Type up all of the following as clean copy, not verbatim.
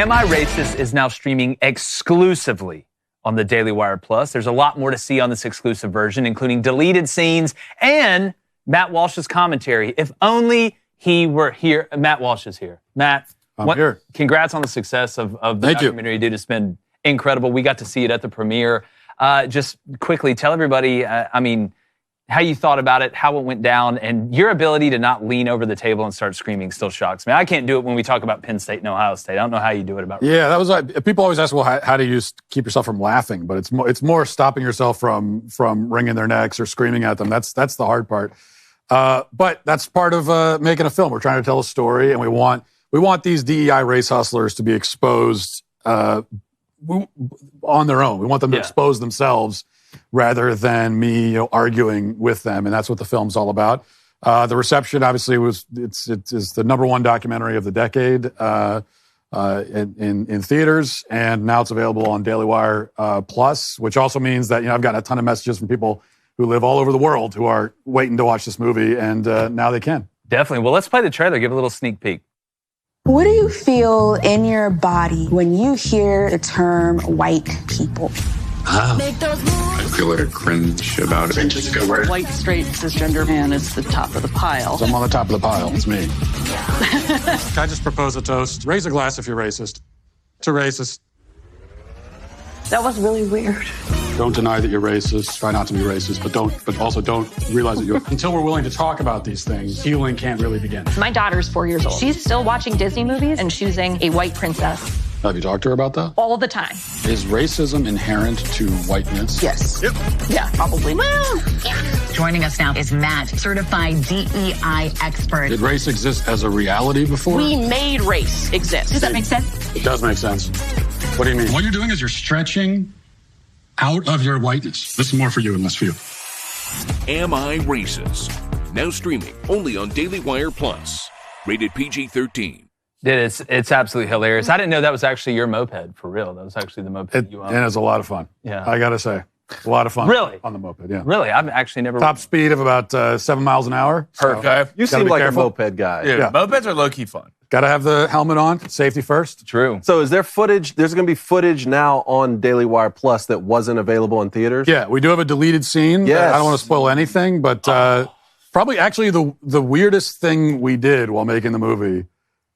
Am I Racist is now streaming exclusively on the Daily Wire Plus. There's a lot more to see on this exclusive version, including deleted scenes and Matt Walsh's commentary. If only he were here. Matt Walsh is here. Matt, I'm here. Congrats on the success of the documentary, dude. It's been incredible. We got to see it at the premiere. Just quickly, tell everybody, how you thought about it, how it went down, and your ability to not lean over the table and start screaming still shocks me. I can't do it when we talk about Penn State and Ohio State. I don't know how you do it about. Yeah, that was like, people always ask, well, how do you keep yourself from laughing? But it's more stopping yourself from wringing their necks or screaming at them. That's the hard part. But that's part of making a film. We're trying to tell a story, and we want these DEI race hustlers to be exposed on their own. We want them to expose themselves rather than me, arguing with them, and that's what the film's all about. The reception, obviously, it's the #1 documentary of the decade in theaters, and now it's available on Daily Wire Plus, which also means that I've gotten a ton of messages from people who live all over the world who are waiting to watch this movie, and now they can. Definitely. Well, let's play the trailer. Give a little sneak peek. What do you feel in your body when you hear the term white people? I feel like a cringe about it. Cringe is a good word. White, straight, cisgender man is the top of the pile. I'm on the top of the pile. It's me. Can I just propose a toast? Raise a glass if you're racist. To racist. That was really weird. Don't deny that you're racist. Try not to be racist, but also don't realize that you're. Until we're willing to talk about these things, healing can't really begin. My daughter's 4 years old. She's still watching Disney movies and choosing a white princess. Have you talked to her about that? All the time. Is racism inherent to whiteness? Yes. Yep. Yeah, probably. Well, Joining us now is Matt, certified DEI expert. Did race exist as a reality before? we made race exist. Does that make sense? It does make sense. What do you mean? What you're doing is you're stretching out of your whiteness. This is more for you and less for you. Am I Racist? Now streaming only on Daily Wire Plus. Rated PG-13. Dude, it's absolutely hilarious. I didn't know that was actually your moped, for real. That was actually the moped you own. And it's a lot of fun. Yeah. I got to say. A lot of fun. Really? On the moped, yeah. Really? I've actually never... Top speed of about 7 miles an hour. Perfect. So, You seem like careful. a moped guy. Yeah. Mopeds are low-key fun. Got to have the helmet on. Safety first. True. So is there footage? There's going to be footage now on Daily Wire Plus that wasn't available in theaters? Yeah, we do have a deleted scene. Yes. I don't want to spoil anything, but probably actually the weirdest thing we did while making the movie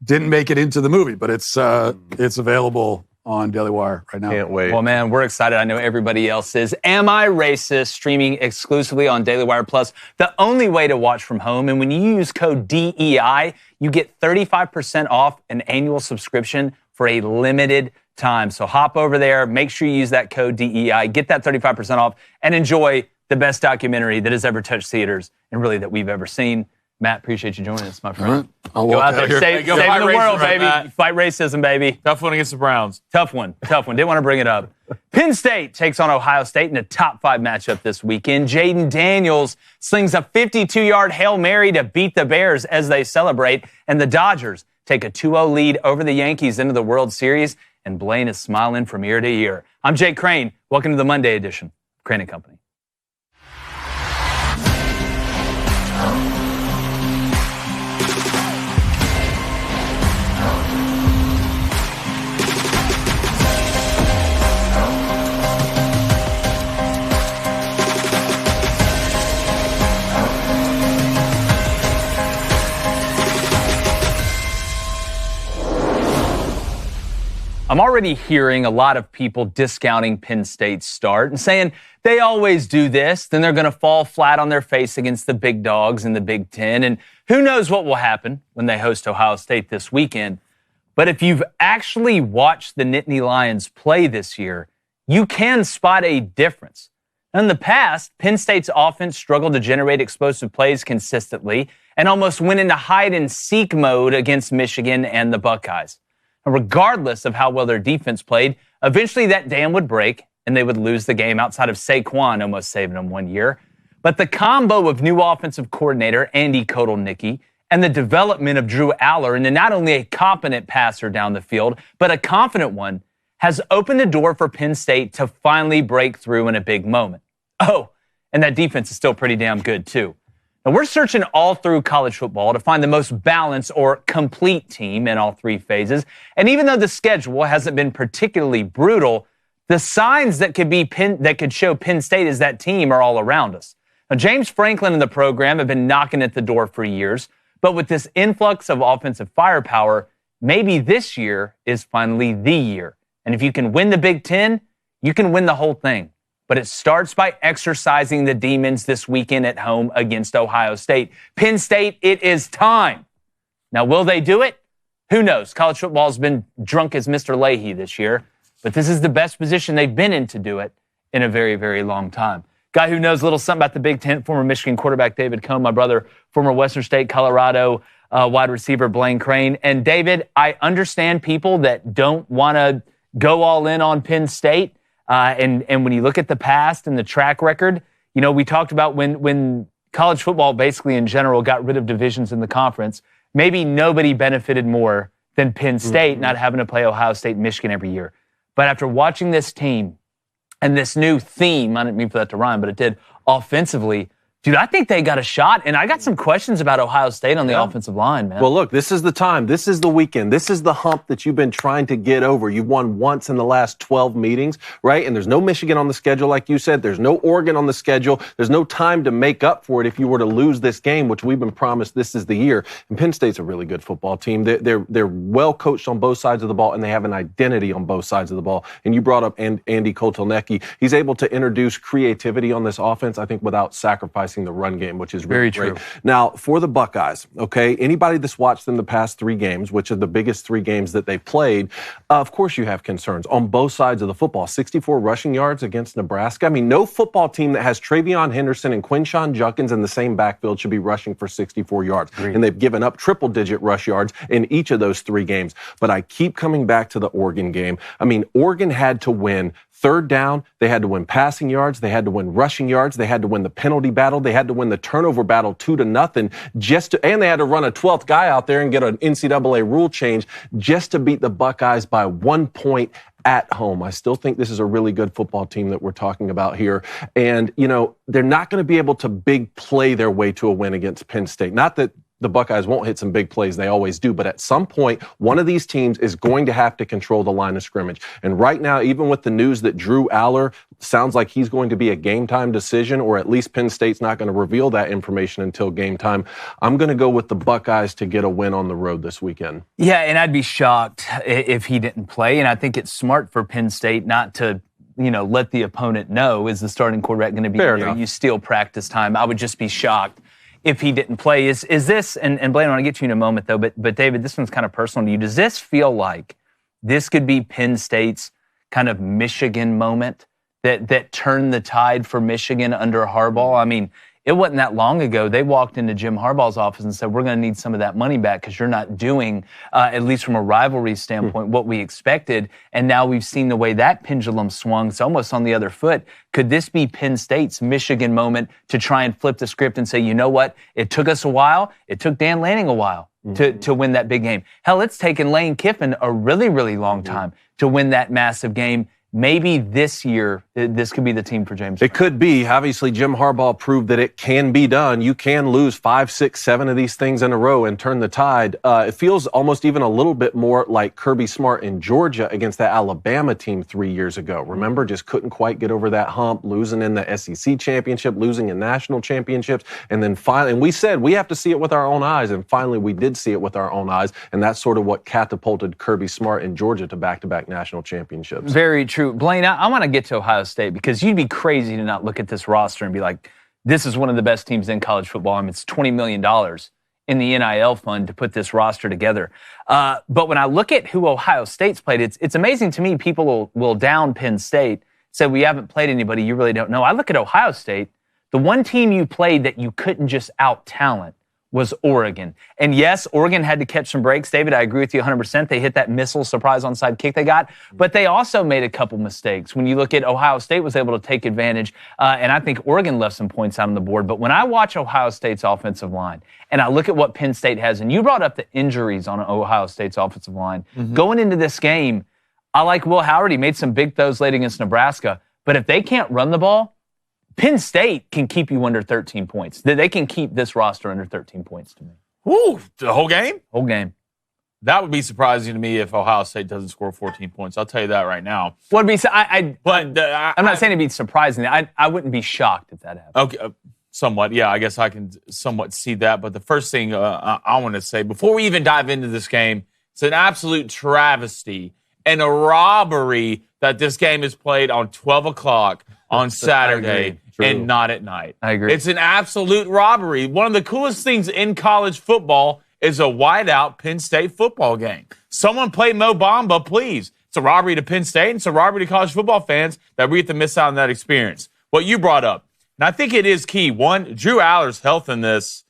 didn't make it into the movie, but it's available on Daily Wire right now. Can't wait. Well, man, we're excited. I know everybody else is. Am I Racist? Streaming exclusively on Daily Wire Plus. The only way to watch from home. And when you use code DEI, you get 35% off an annual subscription for a limited time. So hop over there. Make sure you use that code DEI. Get that 35% off and enjoy the best documentary that has ever touched theaters and really that we've ever seen. Matt, appreciate you joining us, my friend. All right. I'll Go walk out there, here. save go the fight world, racism, right, baby. Matt. Fight racism, baby. Tough one against the Browns. Tough one. Didn't want to bring it up. Penn State takes on Ohio State in a top 5 matchup this weekend. Jayden Daniels slings a 52-yard Hail Mary to beat the Bears as they celebrate. And the Dodgers take a 2-0 lead over the Yankees into the World Series. And Blaine is smiling from ear to ear. I'm Jake Crain. Welcome to the Monday edition of Crain & Company. I'm already hearing a lot of people discounting Penn State's start and saying they always do this, then they're going to fall flat on their face against the big dogs in the Big Ten, and who knows what will happen when they host Ohio State this weekend. But if you've actually watched the Nittany Lions play this year, you can spot a difference. In the past, Penn State's offense struggled to generate explosive plays consistently and almost went into hide-and-seek mode against Michigan and the Buckeyes. Regardless of how well their defense played, eventually that dam would break and they would lose the game outside of Saquon almost saving them one year. But the combo of new offensive coordinator Andy Kotelnicki and the development of Drew Aller into not only a competent passer down the field, but a confident one, has opened the door for Penn State to finally break through in a big moment. Oh, and that defense is still pretty damn good too. Now, we're searching all through college football to find the most balanced or complete team in all three phases. And even though the schedule hasn't been particularly brutal, the signs that could show Penn State as that team are all around us. Now, James Franklin and the program have been knocking at the door for years, but with this influx of offensive firepower, maybe this year is finally the year. And if you can win the Big Ten, you can win the whole thing. But it starts by exercising the demons this weekend at home against Ohio State. Penn State, it is time. Now, will they do it? Who knows? College football has been drunk as Mr. Leahy this year, but this is the best position they've been in to do it in a very, very long time. Guy who knows a little something about the Big Ten, former Michigan quarterback David Cohn, my brother, former Western State, Colorado wide receiver Blaine Crain. And David, I understand people that don't want to go all in on Penn State. And when you look at the past and the track record, you know, we talked about when college football basically in general got rid of divisions in the conference, maybe nobody benefited more than Penn State not having to play Ohio State and Michigan every year. But after watching this team and this new theme, I didn't mean for that to rhyme, but it did, offensively, dude, I think they got a shot, and I got some questions about Ohio State on the offensive line, man. Well, look, this is the time. This is the weekend. This is the hump that you've been trying to get over. You've won once in the last 12 meetings, right? And there's no Michigan on the schedule, like you said. There's no Oregon on the schedule. There's no time to make up for it if you were to lose this game, which we've been promised this is the year. And Penn State's a really good football team. They're well coached on both sides of the ball, and they have an identity on both sides of the ball. And you brought up Andy Kotelnicki. He's able to introduce creativity on this offense, I think, without sacrificing the run game, which is really very great. Now, for the Buckeyes, okay, anybody that's watched them the past 3 games, which are the biggest 3 games that they've played, of course you have concerns on both sides of the football. 64 rushing yards against Nebraska. I mean, no football team that has Travion Henderson and Quinshon Judkins in the same backfield should be rushing for 64 yards. And they've given up triple-digit rush yards in each of those 3 games. But I keep coming back to the Oregon game. I mean, Oregon had to win third down, they had to win passing yards, they had to win rushing yards, they had to win the penalty battle, they had to win the turnover battle 2-0 and they had to run a 12th guy out there and get an NCAA rule change just to beat the Buckeyes by 1 point at home. I still think this is a really good football team that we're talking about here. And, you know, they're not going to be able to big play their way to a win against Penn State. Not that the Buckeyes won't hit some big plays. They always do. But at some point, one of these teams is going to have to control the line of scrimmage. And right now, even with the news that Drew Aller sounds like he's going to be a game-time decision, or at least Penn State's not going to reveal that information until game time, I'm going to go with the Buckeyes to get a win on the road this weekend. Yeah, and I'd be shocked if he didn't play. And I think it's smart for Penn State not to, you know, let the opponent know, is the starting quarterback going to be Fair there? enough. You steal practice time. I would just be shocked if he didn't play. Is this, and Blaine, I want to get to you in a moment, though, but David, this one's kind of personal to you. Does this feel like this could be Penn State's kind of Michigan moment that turned the tide for Michigan under Harbaugh? I mean, it wasn't that long ago. They walked into Jim Harbaugh's office and said, we're going to need some of that money back because you're not doing, at least from a rivalry standpoint, what we expected. And now we've seen the way that pendulum swung. It's almost on the other foot. Could this be Penn State's Michigan moment to try and flip the script and say, you know what? It took us a while. It took Dan Lanning a while to win that big game. Hell, it's taken Lane Kiffin a really, really long time to win that massive game. Maybe this year, this could be the team for James. It could be. Obviously, Jim Harbaugh proved that it can be done. You can lose 5, 6, 7 of these things in a row and turn the tide. It feels almost even a little bit more like Kirby Smart in Georgia against that Alabama team 3 years ago. Remember, just couldn't quite get over that hump, losing in the SEC championship, losing in national championships. And then finally, and we said we have to see it with our own eyes. And finally, we did see it with our own eyes. And that's sort of what catapulted Kirby Smart in Georgia to back-to-back national championships. Very true. Blaine, I want to get to Ohio State because you'd be crazy to not look at this roster and be like, this is one of the best teams in college football. I mean, it's $20 million in the NIL fund to put this roster together. But when I look at who Ohio State's played, it's amazing to me. People will down Penn State, say we haven't played anybody you really don't know. I look at Ohio State, the one team you played that you couldn't just out-talent was Oregon. And yes, Oregon had to catch some breaks. David, I agree with you 100%. They hit that missile surprise onside kick they got, but they also made a couple mistakes. When you look at Ohio State was able to take advantage, and I think Oregon left some points out on the board. But when I watch Ohio State's offensive line, and I look at what Penn State has, and you brought up the injuries on Ohio State's offensive line, going into this game, I like Will Howard. He made some big throws late against Nebraska, but if they can't run the ball, Penn State can keep you under 13 points. They can keep this roster under 13 points to me. Ooh, the whole game? Whole game. That would be surprising to me if Ohio State doesn't score 14 points. I'll tell you that right now. I'm not saying it'd be surprising. I wouldn't be shocked if that happened. Okay, somewhat. Yeah, I guess I can somewhat see that. But the first thing I want to say, before we even dive into this game, it's an absolute travesty and a robbery that this game is played on 12 o'clock on Saturday and not at night. I agree. It's an absolute robbery. One of the coolest things in college football is a whiteout Penn State football game. Someone play Mo Bamba, please. It's a robbery to Penn State, and it's a robbery to college football fans that we have to miss out on that experience. What you brought up, and I think it is key. One, Drew Aller's health in this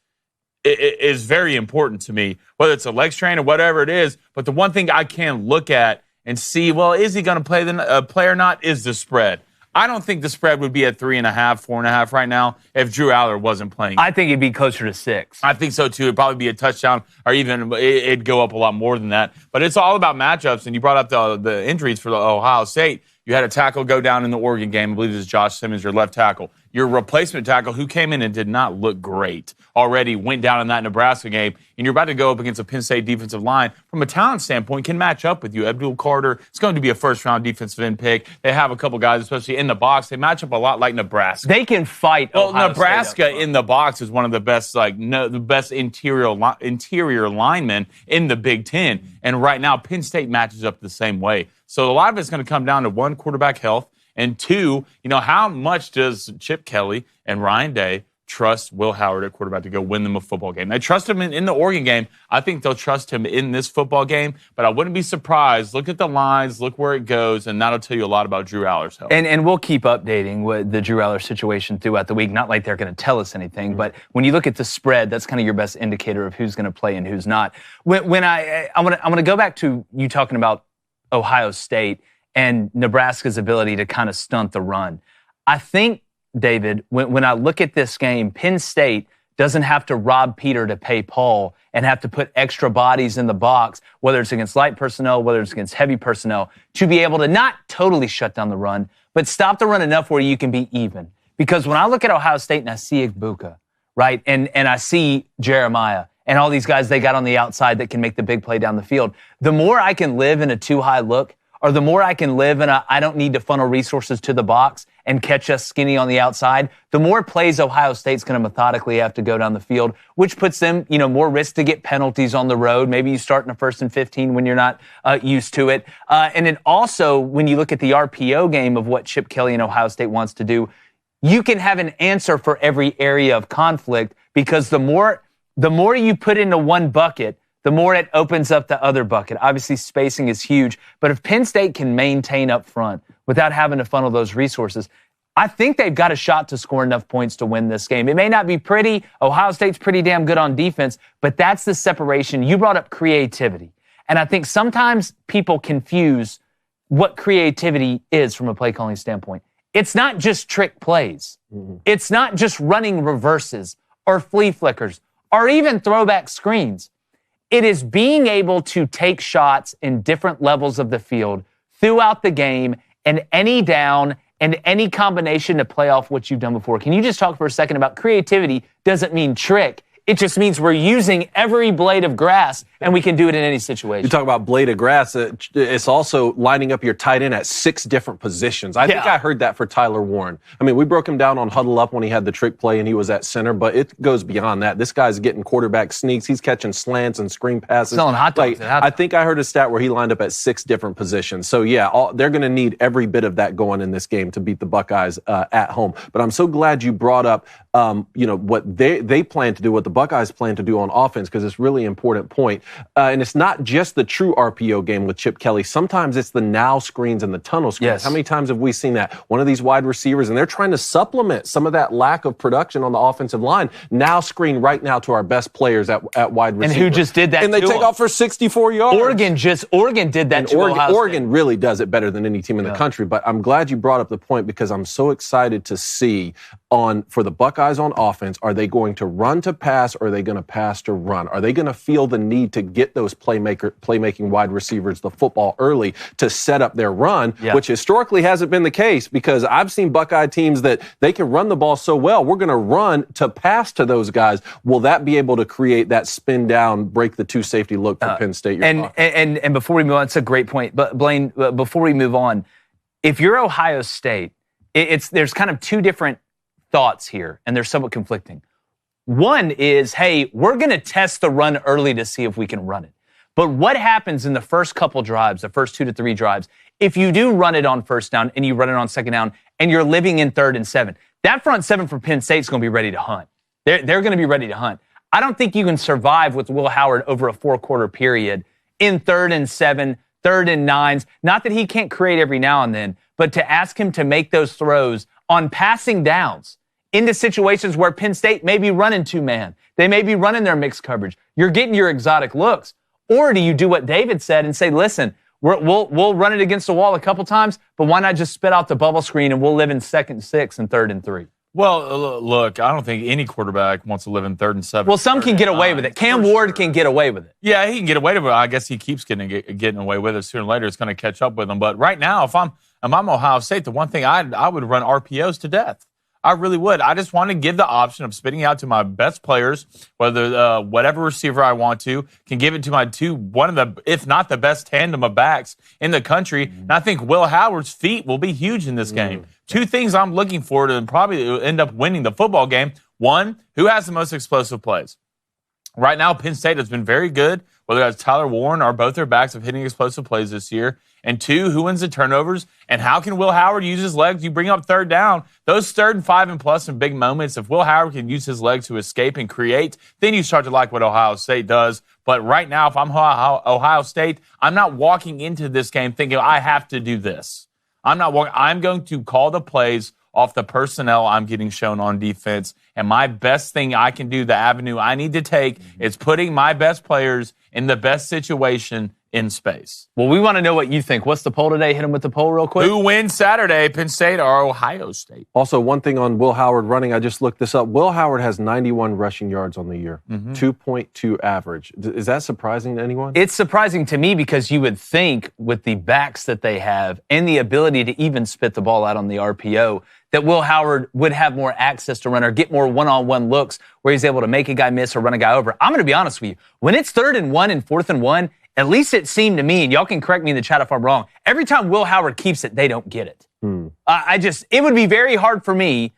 is very important to me, whether it's a leg strain or whatever it is. But the one thing I can look at and see, well, is he going to play or not, is the spread. I don't think the spread would be at 3.5, 4.5 right now if Drew Aller wasn't playing. I think it'd be closer to 6. I think so, too. It'd probably be a touchdown, or even it'd go up a lot more than that. But it's all about matchups, and you brought up the injuries for the Ohio State. You had a tackle go down in the Oregon game. I believe it was Josh Simmons, your left tackle. Your replacement tackle, who came in and did not look great, already went down in that Nebraska game. And you're about to go up against a Penn State defensive line. From a talent standpoint, can match up with you. Abdul Carter is going to be a first-round defensive end pick. They have a couple guys, especially in the box. They match up a lot like Nebraska. They can fight. Well, Ohio Nebraska in the box is one of the best, the best interior linemen in the Big Ten. And right now, Penn State matches up the same way. So a lot of it's going to come down to, one, quarterback health, and two, how much does Chip Kelly and Ryan Day trust Will Howard at quarterback to go win them a football game? They trust him in the Oregon game. I think they'll trust him in this football game, but I wouldn't be surprised. Look at the lines, look where it goes, and that'll tell you a lot about Drew Aller's health. And we'll keep updating with the Drew Aller situation throughout the week. Not like they're going to tell us anything, but when you look at the spread, that's kind of your best indicator of who's going to play and who's not. When I want to go back to you talking about Ohio State and Nebraska's ability to kind of stunt the run. I think, David, when I look at this game, Penn State doesn't have to rob Peter to pay Paul and have to put extra bodies in the box, whether it's against light personnel, whether it's against heavy personnel, to be able to not totally shut down the run, but stop the run enough where you can be even. Because when I look at Ohio State and I see Igbuka, right, and I see Jeremiah, and all these guys they got on the outside that can make the big play down the field, the more I can live in a too-high look, or the more I can live in I don't need to funnel resources to the box and catch us skinny on the outside, the more plays Ohio State's going to methodically have to go down the field, which puts them, more risk to get penalties on the road. Maybe you start in a 1st and 15 when you're not used to it. And then also, when you look at the RPO game of what Chip Kelly and Ohio State wants to do, you can have an answer for every area of conflict, because the more you put into one bucket, the more it opens up the other bucket. Obviously, spacing is huge, but if Penn State can maintain up front without having to funnel those resources, I think they've got a shot to score enough points to win this game. It may not be pretty. Ohio State's pretty damn good on defense, but that's the separation. You brought up creativity, and I think sometimes people confuse what creativity is from a play calling standpoint. It's not just trick plays. Mm-hmm. It's not just running reverses or flea flickers or even throwback screens. It is being able to take shots in different levels of the field throughout the game and any down and any combination to play off what you've done before. Can you just talk for a second about creativity? Doesn't mean trick. It just means we're using every blade of grass, and we can do it in any situation. You talk about blade of grass. It's also lining up your tight end at 6 different positions. I think I heard that for Tyler Warren. I mean, we broke him down on Huddle Up when he had the trick play and he was at center, but it goes beyond that. This guy's getting quarterback sneaks. He's catching slants and screen passes. Selling hot dogs. I think I heard a stat where he lined up at 6 different positions. So, they're going to need every bit of that going in this game to beat the Buckeyes at home. But I'm so glad you brought up, what they plan to do, what the Buckeyes plan to do on offense, because it's a really important point. And it's not just the true RPO game with Chip Kelly. Sometimes it's the now screens and the tunnel screens. Yes. How many times have we seen that? One of these wide receivers, and they're trying to supplement some of that lack of production on the offensive line. Now screen right now to our best players at wide receiver. And who just did that? And they take off for 64 yards. Oregon did that to Ohio State. Oregon really does it better than any team in the country. But I'm glad you brought up the point, because I'm so excited to see for the Buckeyes on offense, are they going to run to pass pass, or are they going to pass to run? Are they going to feel the need to get those playmaking wide receivers the football early to set up their run, which historically hasn't been the case, because I've seen Buckeye teams that they can run the ball so well, we're going to run to pass to those guys. Will that be able to create that spin down, break the two safety look for Penn State? And before we move on, it's a great point. But Blaine, before we move on, if you're Ohio State, there's kind of two different thoughts here, and they're somewhat conflicting. One is, hey, we're going to test the run early to see if we can run it. But what happens in the first couple drives, the first 2 to 3 drives, if you do run it on first down and you run it on second down and you're living in 3rd and 7, that front 7 for Penn State is going to be ready to hunt. They're going to be ready to hunt. I don't think you can survive with Will Howard over a 4-quarter period in 3rd and 7, 3rd and 9s. Not that he can't create every now and then, but to ask him to make those throws on passing downs into situations where Penn State may be running 2-man. They may be running their mixed coverage. You're getting your exotic looks. Or do you do what David said and say, listen, we'll run it against the wall a couple times, but why not just spit out the bubble screen and we'll live in 2nd and 6 and 3rd and 3? Well, look, I don't think any quarterback wants to live in 3rd and 7. Well, some can get away with it. Cam Ward can get away with it. Yeah, he can get away with it. I guess he keeps getting away with it. Sooner or later, it's going to catch up with him. But right now, if I'm Ohio State, the one thing I would run RPOs to death. I really would. I just want to give the option of spitting out to my best players, whether whatever receiver I want to, can give it to my one of the, if not the best tandem of backs in the country. And I think Will Howard's feet will be huge in this game. 2 things I'm looking for to probably end up winning the football game. One, who has the most explosive plays? Right now, Penn State has been very good, whether that's Tyler Warren or both their backs of hitting explosive plays this year. And 2, who wins the turnovers? And how can Will Howard use his legs? You bring up 3rd down. Those 3rd and 5 and plus in big moments, if Will Howard can use his legs to escape and create, then you start to like what Ohio State does. But right now, if I'm Ohio State, I'm not walking into this game thinking I have to do this. I'm going to call the plays off the personnel I'm getting shown on defense. And my best thing I can do, the avenue I need to take, is putting my best players in the best situation in space. Well, we want to know what you think. What's the poll today? Hit him with the poll real quick. Who wins Saturday, Penn State or Ohio State? Also, one thing on Will Howard running, I just looked this up. Will Howard has 91 rushing yards on the year, 2.2 average. Is that surprising to anyone? It's surprising to me because you would think with the backs that they have and the ability to even spit the ball out on the RPO that Will Howard would have more access to run or get more one-on-one looks where he's able to make a guy miss or run a guy over. I'm going to be honest with you. When it's 3rd and 1 and 4th and 1, at least it seemed to me, and y'all can correct me in the chat if I'm wrong, every time Will Howard keeps it, they don't get it. It would be very hard for me,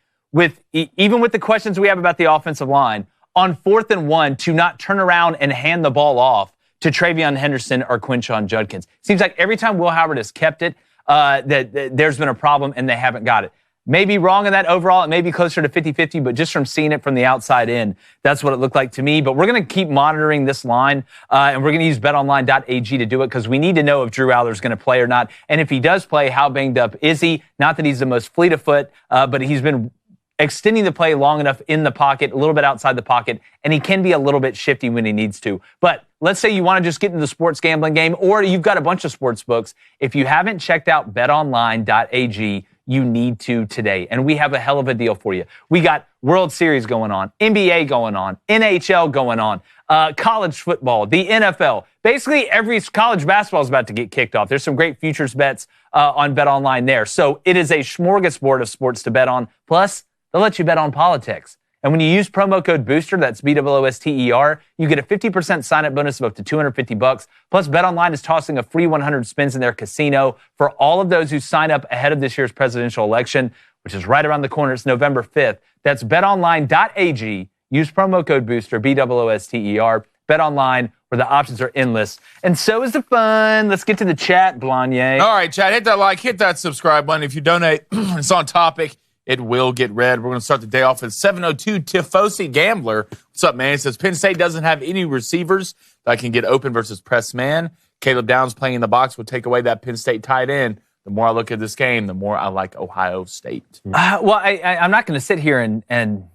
even with the questions we have about the offensive line, on 4th and 1 to not turn around and hand the ball off to Travion Henderson or Quinshon Judkins. Seems like every time Will Howard has kept it, that there's been a problem and they haven't got it. Maybe wrong in that overall. It may be closer to 50-50, but just from seeing it from the outside in, that's what it looked like to me. But we're going to keep monitoring this line, and we're going to use betonline.ag to do it because we need to know if Drew Allar's going to play or not. And if he does play, how banged up is he? Not that he's the most fleet of foot, but he's been extending the play long enough in the pocket, a little bit outside the pocket, and he can be a little bit shifty when he needs to. But let's say you want to just get into the sports gambling game, or you've got a bunch of sports books. If you haven't checked out betonline.ag, you need to today. And we have a hell of a deal for you. We got World Series going on, NBA going on, NHL going on, college football, the NFL. Basically, every college basketball is about to get kicked off. There's some great futures bets on BetOnline there. So it is a smorgasbord of sports to bet on. Plus, they'll let you bet on politics. And when you use promo code BOOSTER, that's BOOSTER, you get a 50% sign-up bonus of up to $250. Plus, BetOnline is tossing a free 100 spins in their casino for all of those who sign up ahead of this year's presidential election, which is right around the corner. It's November 5th. That's betonline.ag. Use promo code BOOSTER, BOOSTER. BetOnline, where the options are endless. And so is the fun. Let's get to the chat, Blanye. All right, chat. Hit that like, hit that subscribe button. If you donate, it's on topic. It will get read. We're going to start the day off with 702 Tifosi Gambler. What's up, man? He says, Penn State doesn't have any receivers that can get open versus press man. Caleb Downs playing in the box would take away that Penn State tight end. The more I look at this game, the more I like Ohio State. I'm not going to sit here and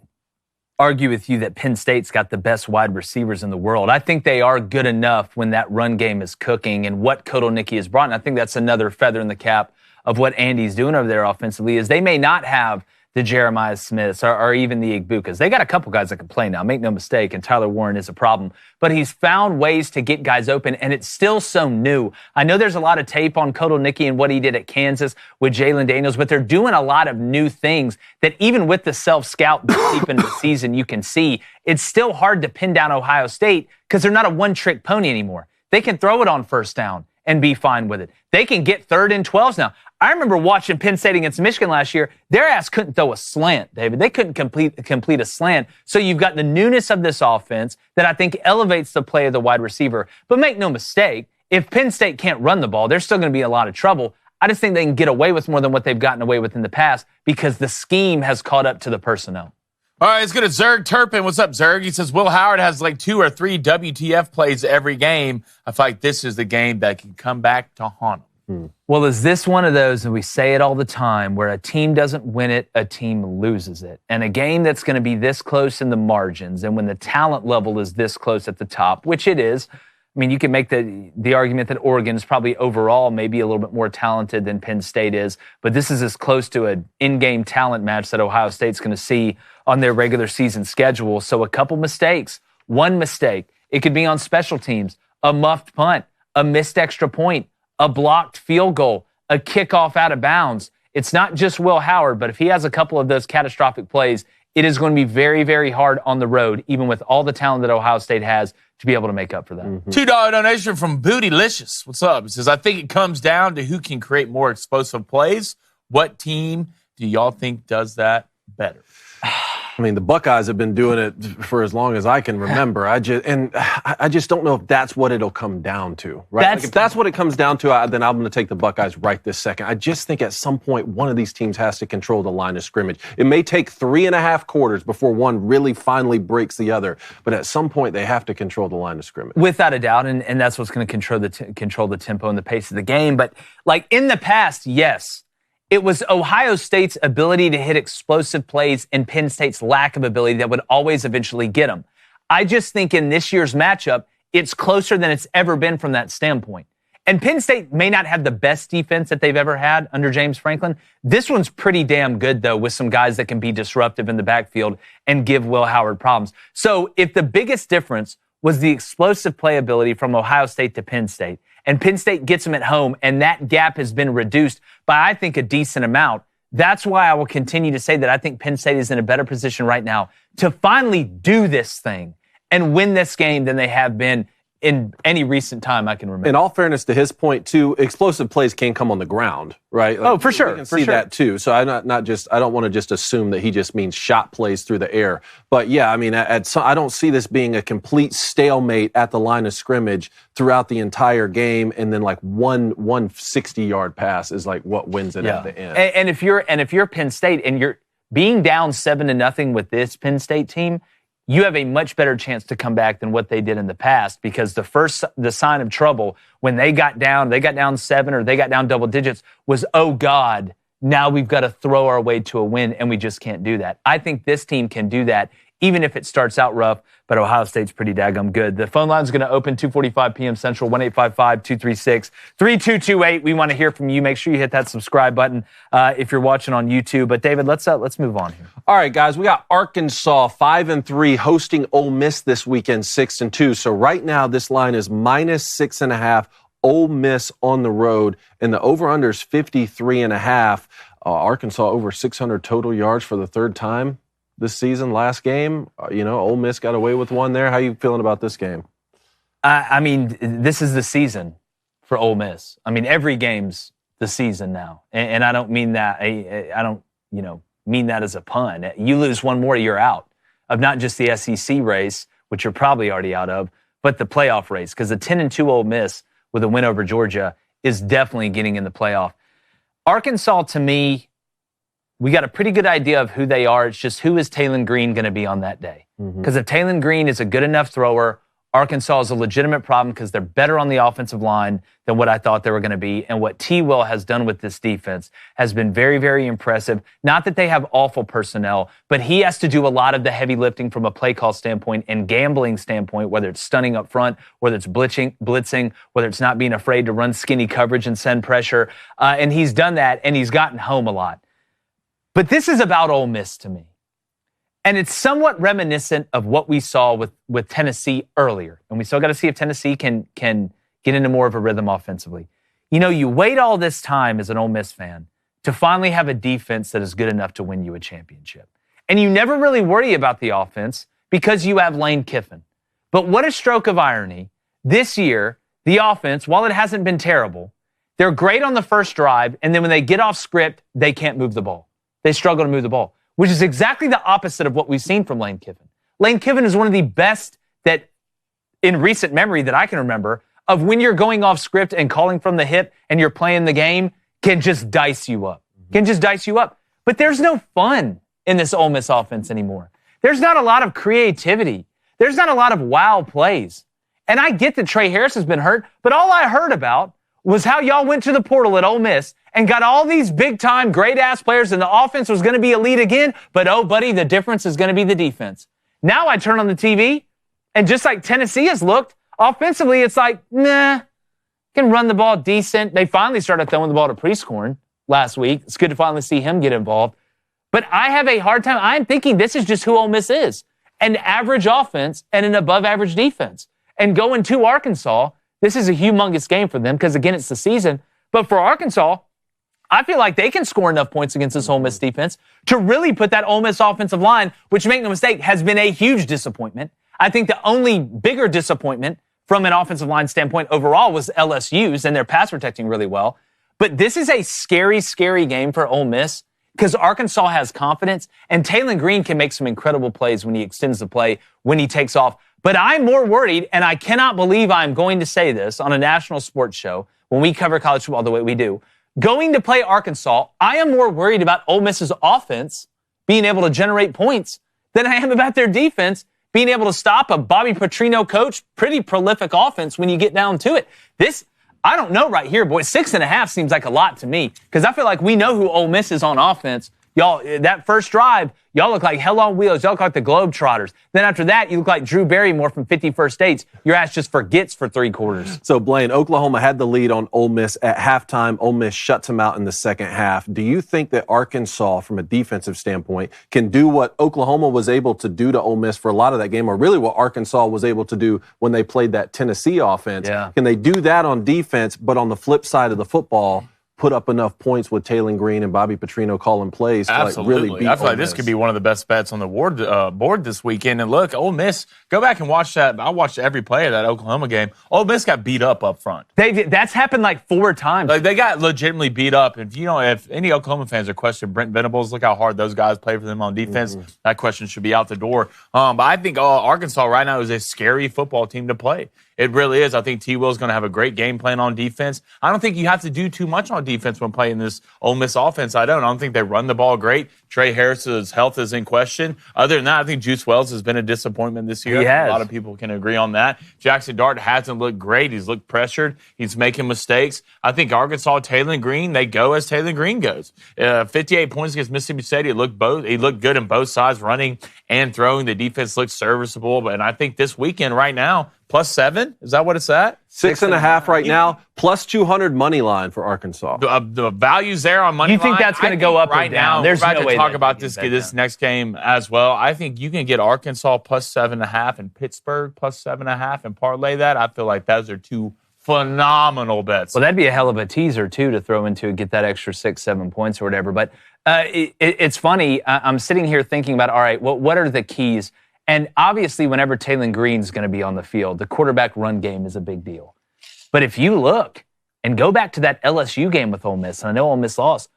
argue with you that Penn State's got the best wide receivers in the world. I think they are good enough when that run game is cooking and what Kotelnicki has brought. And I think that's another feather in the cap of what Andy's doing over there offensively is they may not have the Jeremiah Smiths or even the Igbukas. They got a couple guys that can play now, make no mistake, and Tyler Warren is a problem. But he's found ways to get guys open, and it's still so new. I know there's a lot of tape on Kotelnicki and what he did at Kansas with Jayden Daniels, but they're doing a lot of new things that even with the self-scout deep into the season, you can see it's still hard to pin down Ohio State because they're not a one-trick pony anymore. They can throw it on first down and be fine with it. They can get 3rd and 12s now. I remember watching Penn State against Michigan last year. Their ass couldn't throw a slant, David. They couldn't complete a slant. So you've got the newness of this offense that I think elevates the play of the wide receiver. But make no mistake, if Penn State can't run the ball, they're still going to be in a lot of trouble. I just think they can get away with more than what they've gotten away with in the past because the scheme has caught up to the personnel. All right, let's go to Zerg Turpin. What's up, Zerg? He says, Will Howard has like 2 or 3 WTF plays every game. I feel like this is the game that can come back to haunt him. Well, is this one of those, and we say it all the time, where a team doesn't win it, a team loses it? And a game that's going to be this close in the margins, and when the talent level is this close at the top, which it is, I mean, you can make the argument that Oregon is probably overall maybe a little bit more talented than Penn State is, but this is as close to an in-game talent match that Ohio State's going to see on their regular season schedule. So a couple mistakes, one mistake, it could be on special teams, a muffed punt, a missed extra point, a blocked field goal, a kickoff out of bounds. It's not just Will Howard, but if he has a couple of those catastrophic plays, it is going to be very, very hard on the road, even with all the talent that Ohio State has, to be able to make up for that. $2 donation from Bootylicious. What's up? He says, I think it comes down to who can create more explosive plays. What team do y'all think does that better? I mean, the Buckeyes have been doing it for as long as I can remember. I just don't know if that's what it'll come down to, right? Like if that's what it comes down to, then I'm going to take the Buckeyes right this second. I just think at some point one of these teams has to control the line of scrimmage. It may take 3.5 quarters before one really finally breaks the other, but at some point they have to control the line of scrimmage. Without a doubt, and that's what's going to control the tempo and the pace of the game. But like in the past, yes, it was Ohio State's ability to hit explosive plays and Penn State's lack of ability that would always eventually get them. I just think in this year's matchup, it's closer than it's ever been from that standpoint. And Penn State may not have the best defense that they've ever had under James Franklin. This one's pretty damn good, though, with some guys that can be disruptive in the backfield and give Will Howard problems. So if the biggest difference was the explosive playability from Ohio State to Penn State, and Penn State gets them at home, and that gap has been reduced by, I think, a decent amount. That's why I will continue to say that I think Penn State is in a better position right now to finally do this thing and win this game than they have been in any recent time I can remember. In all fairness to his point, too, explosive plays can come on the ground, right? Like, for sure. We can see that, too. So I don't want to just assume that he just means shot plays through the air. But, yeah, I mean, I don't see this being a complete stalemate at the line of scrimmage throughout the entire game, and then, like, one 60-yard pass is, like, what wins it at the end. And if you're Penn State and you're being down 7-0 with this Penn State team, you have a much better chance to come back than what they did in the past, because the sign of trouble when they got down 7 or they got down double digits was, oh God, now we've got to throw our way to a win, and we just can't do that. I think this team can do that, even if it starts out rough, but Ohio State's pretty daggum good. The phone line's going to open 2:45 p.m. Central, 1-855-236-3228. We want to hear from you. Make sure you hit that subscribe button if you're watching on YouTube. But David, let's move on here. All right, guys, we got Arkansas 5-3 hosting Ole Miss this weekend, 6-2. So right now this line is -6.5. Ole Miss on the road, and the over/under is 53.5. Arkansas over 600 total yards for the third time this season. Last game, Ole Miss got away with one there. How you feeling about this game? I mean, this is the season for Ole Miss. I mean, every game's the season now, and I don't mean that. I don't, mean that as a pun. You lose one more, you're out of not just the SEC race, which you're probably already out of, but the playoff race, because the 10-2 Ole Miss with a win over Georgia is definitely getting in the playoff. Arkansas, to me, we got a pretty good idea of who they are. It's just, who is Taylon Green going to be on that day? Because if Taylon Green is a good enough thrower, Arkansas is a legitimate problem because they're better on the offensive line than what I thought they were going to be. And what T. Will has done with this defense has been very, very impressive. Not that they have awful personnel, but he has to do a lot of the heavy lifting from a play call standpoint and gambling standpoint, whether it's stunning up front, whether it's blitzing, whether it's not being afraid to run skinny coverage and send pressure. And he's done that, and he's gotten home a lot. But this is about Ole Miss to me. And it's somewhat reminiscent of what we saw with Tennessee earlier. And we still got to see if Tennessee can get into more of a rhythm offensively. You know, you wait all this time as an Ole Miss fan to finally have a defense that is good enough to win you a championship. And you never really worry about the offense because you have Lane Kiffin. But what a stroke of irony. This year, the offense, while it hasn't been terrible, they're great on the first drive, and then when they get off script, they can't move the ball. They struggle to move the ball, which is exactly the opposite of what we've seen from Lane Kiffin. Lane Kiffin is one of the best that, in recent memory that I can remember, of when you're going off script and calling from the hip and you're playing the game, can just dice you up. But there's no fun in this Ole Miss offense anymore. There's not a lot of creativity. There's not a lot of wow plays. And I get that Trey Harris has been hurt, but all I heard about was how y'all went to the portal at Ole Miss and got all these big-time, great-ass players, and the offense was going to be elite again, but oh, buddy, the difference is going to be the defense. Now I turn on the TV, and just like Tennessee has looked, offensively, it's like, nah, can run the ball decent. They finally started throwing the ball to Prescorn last week. It's good to finally see him get involved. But I have a hard time. I'm thinking this is just who Ole Miss is. An average offense and an above-average defense. And going to Arkansas, this is a humongous game for them because, again, it's the season. But for Arkansas, I feel like they can score enough points against this Ole Miss defense to really put that Ole Miss offensive line, which, make no mistake, has been a huge disappointment. I think the only bigger disappointment from an offensive line standpoint overall was LSU's, and their pass protecting really well. But this is a scary, scary game for Ole Miss because Arkansas has confidence, and Taylon Green can make some incredible plays when he extends the play, when he takes off. But I'm more worried, and I cannot believe I'm going to say this on a national sports show when we cover college football the way we do. Going to play Arkansas, I am more worried about Ole Miss's offense being able to generate points than I am about their defense being able to stop a Bobby Petrino coach, pretty prolific offense when you get down to it. This, I don't know right here, boys. 6.5 seems like a lot to me because I feel like we know who Ole Miss is on offense. Y'all, that first drive, y'all look like hell on wheels. Y'all look like the Globetrotters. Then after that, you look like Drew Barrymore from 51st States. Your ass just forgets for 3 quarters. So, Blaine, Oklahoma had the lead on Ole Miss at halftime. Ole Miss shuts them out in the second half. Do you think that Arkansas, from a defensive standpoint, can do what Oklahoma was able to do to Ole Miss for a lot of that game, or really what Arkansas was able to do when they played that Tennessee offense? Yeah. Can they do that on defense, but on the flip side of the football, put up enough points with Taylon Green and Bobby Petrino calling plays to like really beat I feel like Ole this Miss? could be one of the best bets on the board this weekend. And look, Ole Miss, go back and watch that. I watched every play of that Oklahoma game. Ole Miss got beat up front. That's happened like 4 times. Like they got legitimately beat up. If any Oklahoma fans are questioning Brent Venables, look how hard those guys play for them on defense. Mm-hmm. That question should be out the door. But I think Arkansas right now is a scary football team to play. It really is. I think T. Will's going to have a great game plan on defense. I don't think you have to do too much on defense when playing this Ole Miss offense. I don't think they run the ball great. Trey Harris's health is in question. Other than that, I think Juice Wells has been a disappointment this year. He has. A lot of people can agree on that. Jackson Dart hasn't looked great. He's looked pressured. He's making mistakes. I think Arkansas, Taylon Green, they go as Taylon Green goes. 58 points against Mississippi State. He looked good in both sides, running and throwing. The defense looked serviceable. And I think this weekend right now, +7? Is that what it's at? 6.5 right now, +200 money line for Arkansas. The value's there on money line. You think that's going to go up right or down? Now, There's we're about no way to talk about this next game as well. I think you can get Arkansas +7.5 and Pittsburgh +7.5 and parlay that. I feel like those are 2 phenomenal bets. Well, that'd be a hell of a teaser, too, to throw into and get that extra 6-7 points or whatever. But it's funny. I'm sitting here thinking about, all right, well, what are the keys? And obviously, whenever Taylon Green's going to be on the field, the quarterback run game is a big deal. But if you look and go back to that LSU game with Ole Miss, and I know Ole Miss lost,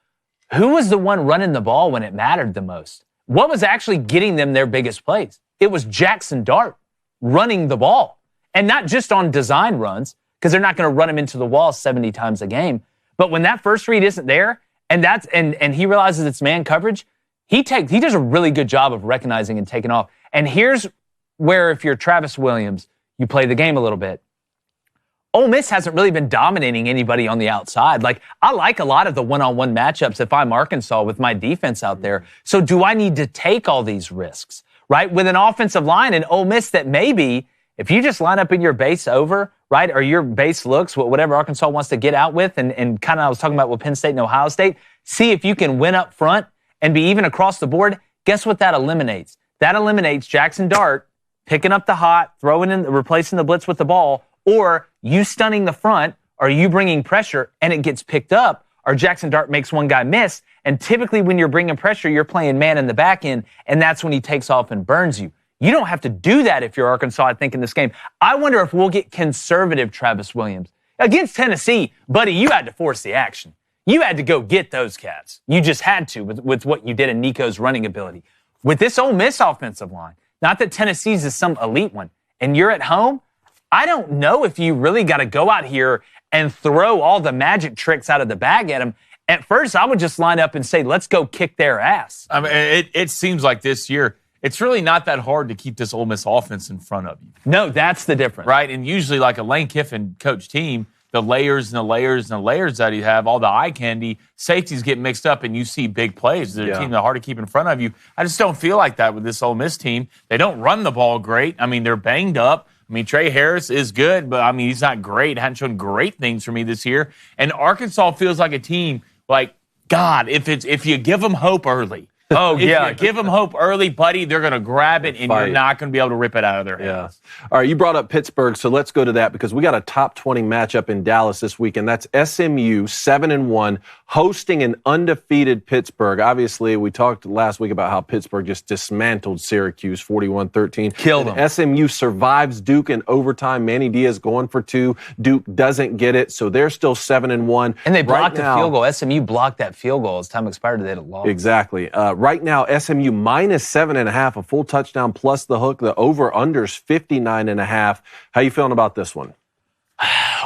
who was the one running the ball when it mattered the most? What was actually getting them their biggest plays? It was Jackson Dart running the ball. And not just on design runs, because they're not going to run him into the wall 70 times a game. But when that first read isn't there, and he realizes it's man coverage, he does a really good job of recognizing and taking off. And here's where, if you're Travis Williams, you play the game a little bit. Ole Miss hasn't really been dominating anybody on the outside. Like, I like a lot of the one-on-one matchups if I'm Arkansas with my defense out there. So do I need to take all these risks, right? With an offensive line in Ole Miss that maybe, if you just line up in your base over, right, or your base looks, whatever Arkansas wants to get out with, and kind of I was talking about with Penn State and Ohio State, see if you can win up front and be even across the board, guess what that eliminates? That eliminates Jackson Dart picking up the hot, replacing the blitz with the ball, or you stunning the front, or you bringing pressure and it gets picked up, or Jackson Dart makes one guy miss. And typically when you're bringing pressure, you're playing man in the back end, and that's when he takes off and burns you. You don't have to do that if you're Arkansas, I think, in this game. I wonder if we'll get conservative Travis Williams. Against Tennessee, buddy, you had to force the action. You had to go get those cats. You just had to with what you did in Nico's running ability. With this Ole Miss offensive line, not that Tennessee's is some elite one, and you're at home, I don't know if you really got to go out here and throw all the magic tricks out of the bag at them. At first, I would just line up and say, let's go kick their ass. I mean, it seems like this year, it's really not that hard to keep this Ole Miss offense in front of you. No, that's the difference. Right? And usually, like a Lane Kiffin coach team, the layers and the layers and the layers that you have, all the eye candy, safeties get mixed up and you see big plays. They're a team that's hard to keep in front of you. I just don't feel like that with this Ole Miss team. They don't run the ball great. I mean, they're banged up. I mean, Trey Harris is good, but, I mean, he's not great. Hadn't shown great things for me this year. And Arkansas feels like a team, like, God, if you give them hope early. If you give them hope early, buddy, they're going to grab it, and you're not going to be able to rip it out of their hands. All right, you brought up Pittsburgh, so let's go to that because we got a top 20 matchup in Dallas this weekend. That's SMU, 7-1, hosting an undefeated Pittsburgh. Obviously, we talked last week about how Pittsburgh just dismantled Syracuse, 41-13. Killed them. SMU survives Duke in overtime. Manny Diaz going for 2. Duke doesn't get it, so they're still 7-1. And they blocked the field goal. SMU blocked that field goal as time expired. They'd have lost. Exactly. Right now, SMU minus 7.5, a full touchdown plus the hook. The over-under's 59.5. How you feeling about this one?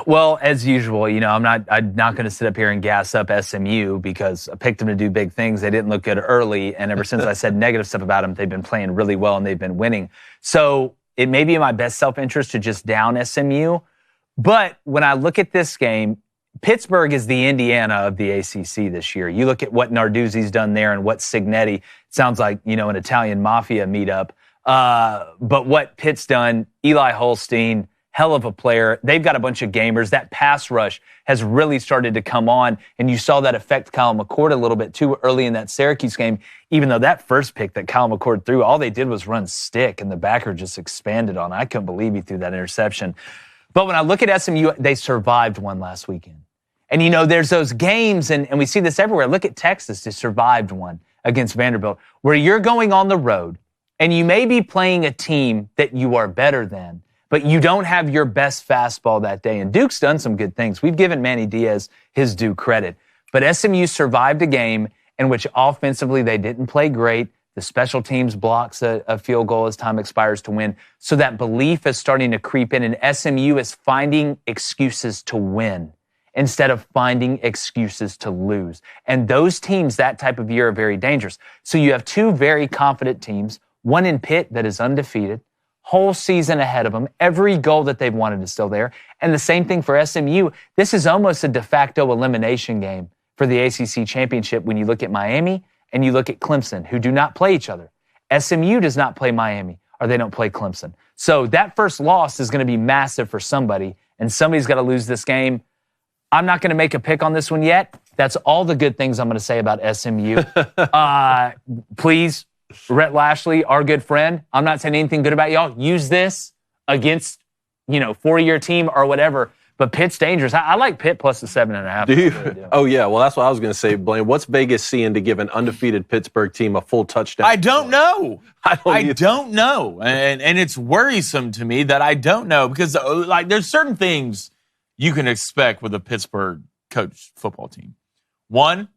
Well, as usual, I'm not going to sit up here and gas up SMU because I picked them to do big things. They didn't look good early, and ever since I said negative stuff about them, they've been playing really well and they've been winning. So it may be in my best self-interest to just down SMU. But when I look at this game, Pittsburgh is the Indiana of the ACC this year. You look at what Narduzzi's done there and what Signetti, sounds like, an Italian mafia meetup. But what Pitt's done, Eli Holstein, hell of a player. They've got a bunch of gamers. That pass rush has really started to come on, and you saw that affect Kyle McCord a little bit too early in that Syracuse game, even though that first pick that Kyle McCord threw, all they did was run stick, and the backer just expanded on it. I couldn't believe he threw that interception. But when I look at SMU, they survived one last weekend. And, there's those games, and we see this everywhere. Look at Texas, they survived one against Vanderbilt, where you're going on the road, and you may be playing a team that you are better than, but you don't have your best fastball that day. And Duke's done some good things. We've given Manny Diaz his due credit. But SMU survived a game in which offensively they didn't play great. The special teams blocks a field goal as time expires to win. So that belief is starting to creep in, and SMU is finding excuses to win instead of finding excuses to lose. And those teams that type of year are very dangerous. So you have two very confident teams, one in Pitt that is undefeated, whole season ahead of them. Every goal that they've wanted is still there. And the same thing for SMU. This is almost a de facto elimination game for the ACC championship when you look at Miami and you look at Clemson, who do not play each other. SMU does not play Miami, or they don't play Clemson. So that first loss is going to be massive for somebody, and somebody's got to lose this game. I'm not going to make a pick on this one yet. That's all the good things I'm going to say about SMU. Please, Rhett Lashley, our good friend, I'm not saying anything good about y'all. Use this against, 4-year team or whatever. But Pitt's dangerous. I like Pitt plus the 7.5. Do you? Really do. Oh, yeah. Well, that's what I was going to say, Blaine. What's Vegas seeing to give an undefeated Pittsburgh team a full touchdown? I don't know. I don't know. And it's worrisome to me that I don't know because, there's certain things you can expect with a Pittsburgh coach football team. One,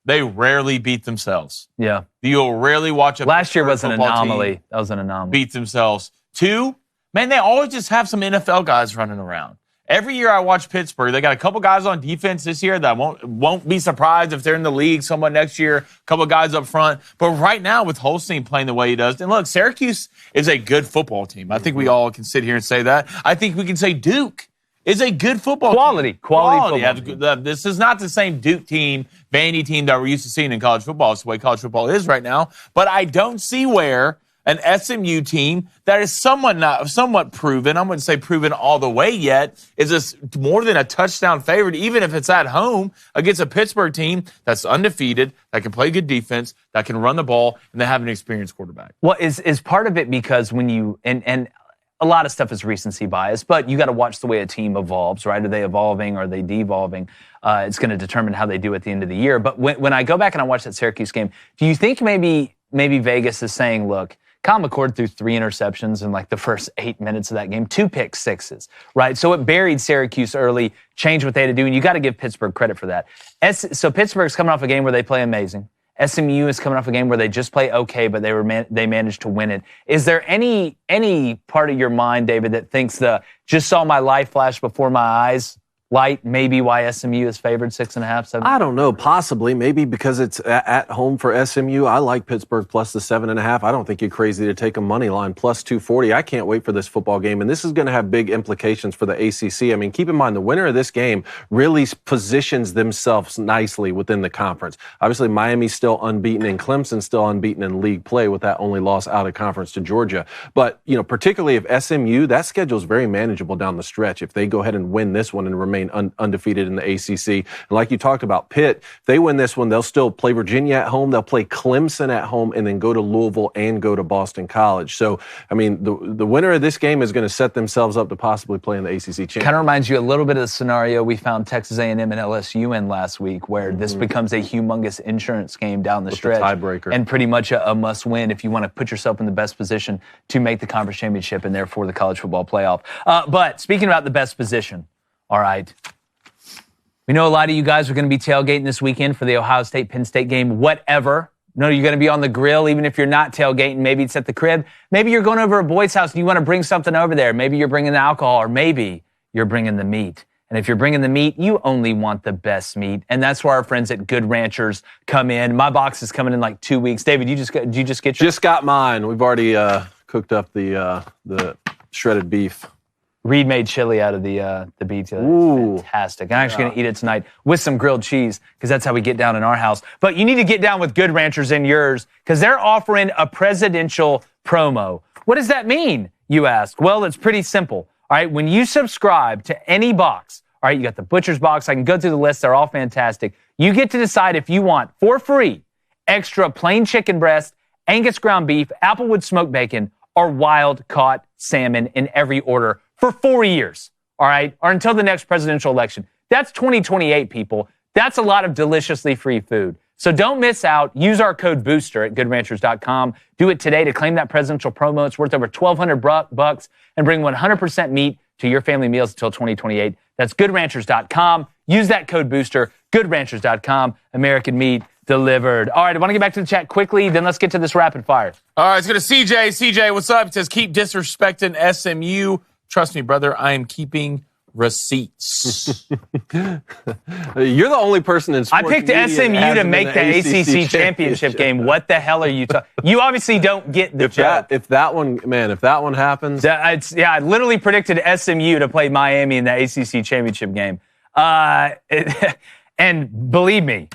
they rarely beat themselves. Yeah. You'll rarely watch a Last year was an anomaly. Team that was an anomaly. Beat themselves. Two, man, they always just have some NFL guys running around. Every year I watch Pittsburgh, they got a couple guys on defense this year that won't be surprised if they're in the league somewhat next year, a couple guys up front. But right now with Holstein playing the way he does, and look, Syracuse is a good football team. I think we all can sit here and say that. I think we can say Duke is a good football team. Quality football team. This is not the same Duke team, Vandy team that we're used to seeing in college football. It's the way college football is right now. But I don't see where an SMU team that is somewhat proven. I wouldn't say proven all the way yet. Is this more than a touchdown favorite, even if it's at home against a Pittsburgh team that's undefeated, that can play good defense, that can run the ball, and they have an experienced quarterback? Well, is part of it because when you and a lot of stuff is recency bias, but you got to watch the way a team evolves, right? Are they evolving? Are they devolving? It's going to determine how they do at the end of the year. But when I go back and I watch that Syracuse game, do you think maybe Vegas is saying, look, Kyle McCord threw 3 interceptions in like the first 8 minutes of that game, 2 pick sixes, right? So it buried Syracuse early, changed what they had to do, and you got to give Pittsburgh credit for that. So Pittsburgh's coming off a game where they play amazing. SMU is coming off a game where they just play okay, but they managed to win it. Is there any part of your mind, David, that thinks the just saw my life flash before my eyes light maybe why SMU is favored 6.5, 7? I don't know. Possibly. Maybe because it's at home for SMU. I like Pittsburgh plus the 7.5. I don't think you're crazy to take a money line plus 240. I can't wait for this football game. And this is going to have big implications for the ACC. I mean, keep in mind, the winner of this game really positions themselves nicely within the conference. Obviously, Miami's still unbeaten and Clemson's still unbeaten in league play with that only loss out of conference to Georgia. But, particularly if SMU, that schedule is very manageable down the stretch. If they go ahead and win this one and remain undefeated in the ACC. And like you talked about, Pitt, if they win this one, they'll still play Virginia at home, they'll play Clemson at home, and then go to Louisville and go to Boston College. So, I mean, the winner of this game is going to set themselves up to possibly play in the ACC championship. Kind of reminds you a little bit of the scenario we found Texas A&M and LSU in last week, where this becomes a humongous insurance game down the stretch. The tiebreaker. And pretty much a must-win if you want to put yourself in the best position to make the conference championship and therefore the college football playoff. But speaking about the best position, all right. We know a lot of you guys are going to be tailgating this weekend for the Ohio State-Penn State game, whatever. No, you're going to be on the grill, even if you're not tailgating. Maybe it's at the crib. Maybe you're going over to Boyd's house and you want to bring something over there. Maybe you're bringing the alcohol, or maybe you're bringing the meat. And if you're bringing the meat, you only want the best meat. And that's where our friends at Good Ranchers come in. My box is coming in like 2 weeks. David, did you just get your... Just got mine. We've already cooked up the shredded beef. Reed made chili out of the beef. It's fantastic. I'm actually going to eat it tonight with some grilled cheese because that's how we get down in our house. But you need to get down with Good Ranchers in yours because they're offering a presidential promo. What does that mean, you ask? Well, it's pretty simple. All right, when you subscribe to any box, all right, you got the Butcher's box. I can go through the list. They're all fantastic. You get to decide if you want, for free, extra plain chicken breast, Angus ground beef, Applewood smoked bacon, or wild-caught salmon in every order for 4 years, all right, or until the next presidential election. That's 2028, people. That's a lot of deliciously free food. So don't miss out. Use our code BOOSTER at goodranchers.com. Do it today to claim that presidential promo. It's worth over $1,200 and bring 100% meat to your family meals until 2028. That's goodranchers.com. Use that code BOOSTER, goodranchers.com. American meat delivered. All right, I want to get back to the chat quickly, then let's get to this rapid fire. All right, let's go to CJ. CJ, what's up? It says, keep disrespecting SMU. Trust me, brother, I am keeping receipts. You're the only person in sports I picked SMU to make the ACC championship game. What the hell are you talking? You obviously don't get the joke. If that one happens. I literally predicted SMU to play Miami in the ACC championship game. And believe me,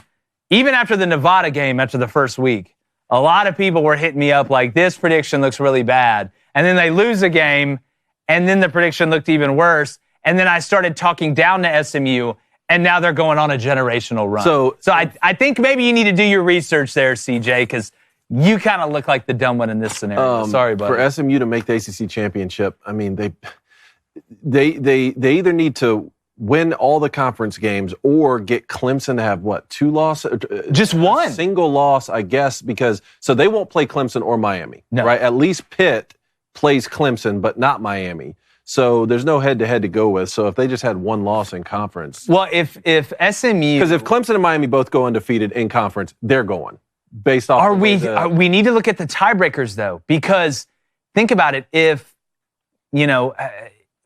even after the Nevada game, after the first week, a lot of people were hitting me up like, this prediction looks really bad. And then they lose a game, and then the prediction looked even worse. And then I started talking down to SMU, and now they're going on a generational run. So I think maybe you need to do your research there, CJ, because you kind of look like the dumb one in this scenario. Sorry, buddy. For SMU to make the ACC championship, I mean, they either need to win all the conference games or get Clemson to have, 2 losses? Just one. A single loss, I guess, so they won't play Clemson or Miami, right? At least Pitt plays Clemson, but not Miami. So there's no head-to-head to go with. So if they just had one loss in conference. Well, if SMU... Because if Clemson and Miami both go undefeated in conference, they're going. Based off we need to look at the tiebreakers, though, because think about it. If,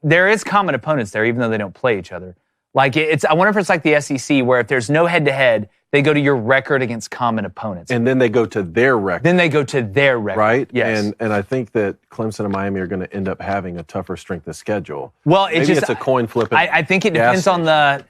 there is common opponents there, even though they don't play each other. Like, I wonder if it's like the SEC, where if there's no head-to-head, they go to your record against common opponents. And then they go to their record. Right? Yes. And I think that Clemson and Miami are going to end up having a tougher strength of schedule. Well, maybe it's a coin flip. I think it depends on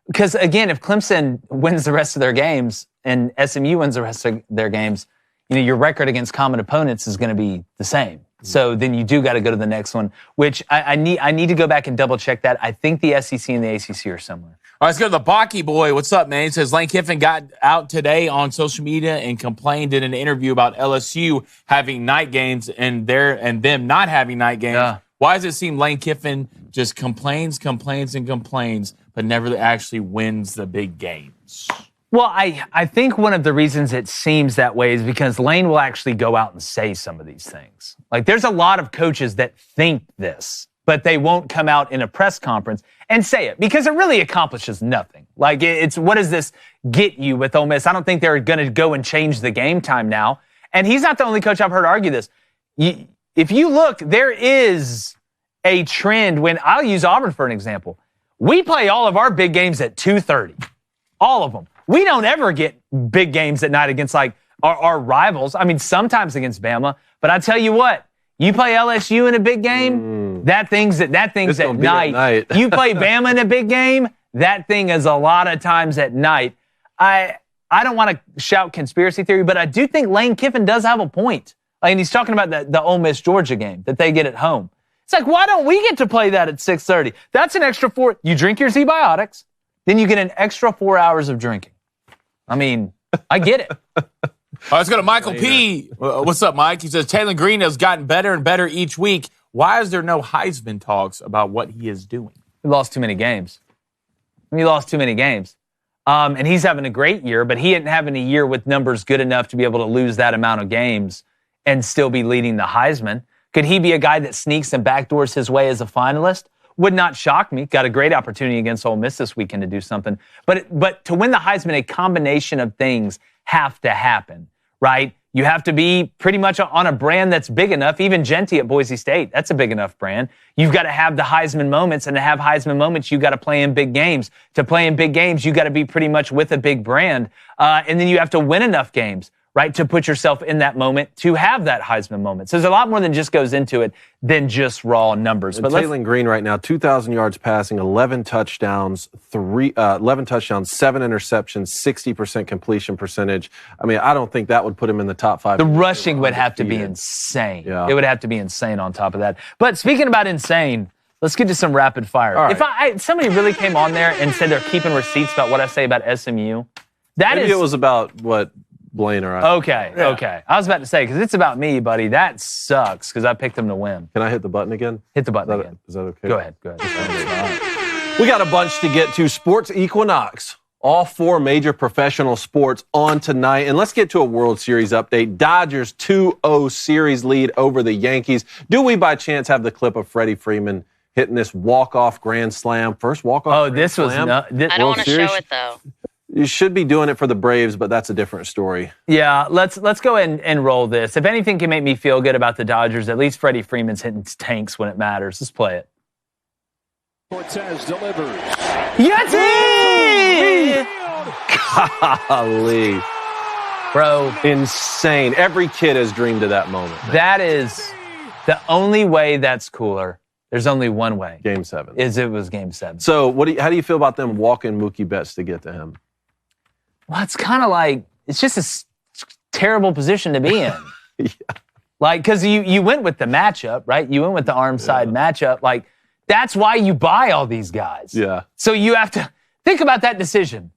because again, if Clemson wins the rest of their games and SMU wins the rest of their games, your record against common opponents is going to be the same. So then you do got to go to the next one, which I need to go back and double check that. I think the SEC and the ACC are similar. All right, let's go to the Baki boy. What's up, man? He says Lane Kiffin got out today on social media and complained in an interview about LSU having night games and them not having night games. Yeah. Why does it seem Lane Kiffin just complains, but never actually wins the big games? Well, I think one of the reasons it seems that way is because Lane will actually go out and say some of these things. Like, there's a lot of coaches that think this, but they won't come out in a press conference and say it because it really accomplishes nothing. Like, it's what does this get you with Ole Miss? I don't think they're going to go and change the game time now. And he's not the only coach I've heard argue this. If you look, there is a trend when I'll use Auburn for an example. We play all of our big games at 2:30, all of them. We don't ever get big games at night against like our rivals. I mean, sometimes against Bama, but I tell you what, you play LSU in a big game, that thing's at night. You play Bama in a big game, that thing is a lot of times at night. I don't want to shout conspiracy theory, but I do think Lane Kiffin does have a point. Like, and he's talking about the Ole Miss Georgia game that they get at home. It's like, why don't we get to play that at 6:30? That's an extra 4. You drink your Z-Biotics, then you get an extra 4 hours of drinking. I mean, I get it. All right, let's go to Michael P. What's up, Mike? He says, Taylor Green has gotten better and better each week. Why is there no Heisman talks about what he is doing? He lost too many games. And he's having a great year, but he isn't having a year with numbers good enough to be able to lose that amount of games and still be leading the Heisman. Could he be a guy that sneaks and backdoors his way as a finalist? Would not shock me. Got a great opportunity against Ole Miss this weekend to do something. But to win the Heisman, a combination of things have to happen, right? You have to be pretty much on a brand that's big enough. Even Genty at Boise State, that's a big enough brand. You've got to have the Heisman moments, and to have Heisman moments, you've got to play in big games. To play in big games, you've got to be pretty much with a big brand. And then you have to win enough games, right, to put yourself in that moment to have that Heisman moment. So there's a lot more than just goes into it than just raw numbers. But Taylor Green right now, 2,000 yards passing, 11 touchdowns, 7 interceptions, 60% completion percentage. I mean, I don't think that would put him in the top 5. The rushing would have to be insane. Yeah. It would have to be insane on top of that. But speaking about insane, let's get to some rapid fire. Right. If somebody really came on there and said they're keeping receipts about what I say about SMU, maybe it was about what Blaine or I. Okay. I was about to say, because it's about me, buddy. That sucks, because I picked them to win. Can I hit the button again? Hit the button again. Is that okay? Go ahead. We got a bunch to get to. Sports Equinox. All 4 major professional sports on tonight. And let's get to a World Series update. Dodgers 2-0 series lead over the Yankees. Do we by chance have the clip of Freddie Freeman hitting this walk-off grand slam? First walk-off grand slam? I don't want to show it, though. You should be doing it for the Braves, but that's a different story. Yeah, let's go ahead and roll this. If anything can make me feel good about the Dodgers, at least Freddie Freeman's hitting tanks when it matters. Let's play it. Cortez delivers. Yeti! Golly. Bro. Insane. Every kid has dreamed of that moment. Man. That is the only way that's cooler. There's only one way. Game 7. It was Game 7. So how do you feel about them walking Mookie Betts to get to him? Well, it's kind of like, it's just a terrible position to be in. Yeah. Like, because you went with the matchup, right? You went with the arm side matchup. Like, that's why you buy all these guys. Yeah. So you have to think about that decision.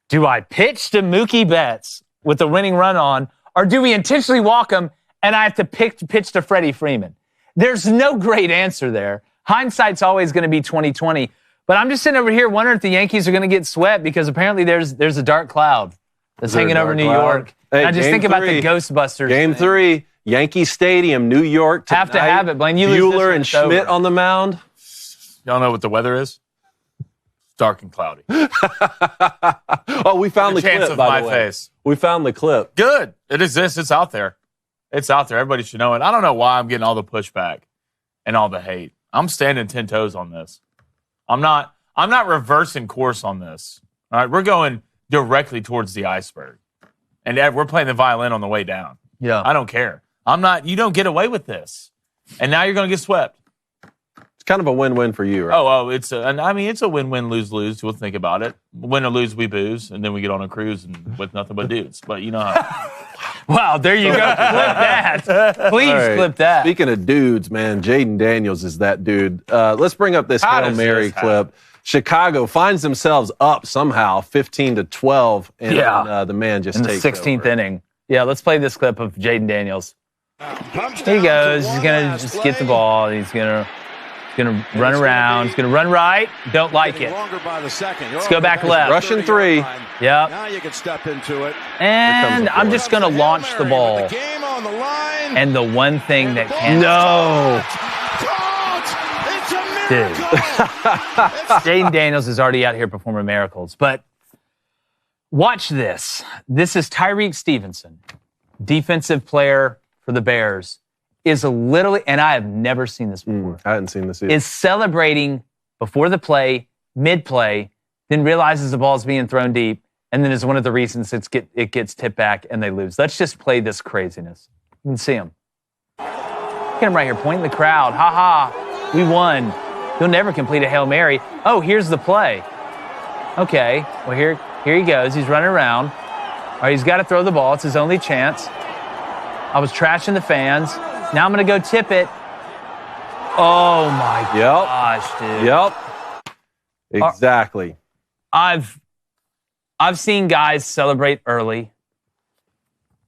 Do I pitch to Mookie Betts with the winning run on, or do we intentionally walk him and I have to pitch to Freddie Freeman? There's no great answer there. Hindsight's always going to be 20/20. But I'm just sitting over here wondering if the Yankees are going to get swept, because apparently there's a dark cloud that's hanging over New York. Hey, I just think about the Ghostbusters. Game 3, Yankee Stadium, New York tonight. Have to have it, Blaine. You Bueller and Schmidt on the mound. Y'all know what the weather is? Dark and cloudy. Oh, we found the clip, by the way. Face. We found the clip. Good. It exists. It's out there. It's out there. Everybody should know it. I don't know why I'm getting all the pushback and all the hate. I'm standing 10 toes on this. I'm not reversing course on this. All right, we're going directly towards the iceberg. And we're playing the violin on the way down. Yeah. I don't care. You don't get away with this. And now you're going to get swept. It's kind of a win-win for you, right? Oh, it's a win-win, lose-lose. We'll think about it. Win or lose, we booze, and then we get on a cruise with nothing but dudes. But you know how. Wow, there you go. Clip that. Please clip that. Speaking of dudes, man, Jayden Daniels is that dude. Let's bring up this Hail Mary clip. Chicago finds themselves up somehow 15-12, and the man just takes in the 16th inning. Yeah, let's play this clip of Jayden Daniels. Here he goes. He's going to just get the ball. He's going to run around. He's going to run right. Don't like it. Let's go back left. Russian 3. Yep. Now you can step into it. And I'm just going to launch the ball. And the one thing that can't... No. Dude. Jayden Daniels is already out here performing miracles. But watch this. This is Tyreek Stevenson, defensive player for the Bears, is literally, and I have never seen this before. I hadn't seen this either. Is celebrating before the play, mid-play, then realizes the ball is being thrown deep, and then is one of the reasons it gets tipped back and they lose. Let's just play this craziness. You can see him. Look at him right here, pointing the crowd. Ha-ha, we won. He'll never complete a Hail Mary. Oh, here's the play. Okay, well, here he goes. He's running around. All right, he's got to throw the ball. It's his only chance. I was trashing the fans. Now I'm going to go tip it. Oh, my gosh, dude. Yep. Exactly. I've seen guys celebrate early.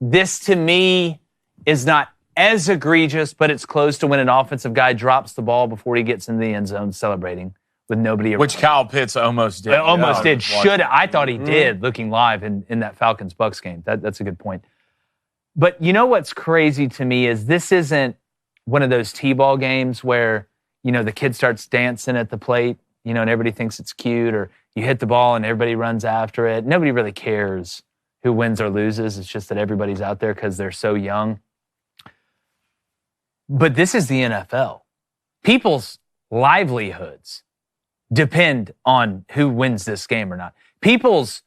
This, to me, is not as egregious, but it's close to when an offensive guy drops the ball before he gets in the end zone celebrating with nobody around. Which Kyle Pitts almost did. Almost did. I thought he did, looking live in that Falcons-Bucs game. That's a good point. But you know what's crazy to me is this isn't one of those T-ball games where, the kid starts dancing at the plate, and everybody thinks it's cute, or you hit the ball and everybody runs after it. Nobody really cares who wins or loses. It's just that everybody's out there because they're so young. But this is the NFL. People's livelihoods depend on who wins this game or not. People's,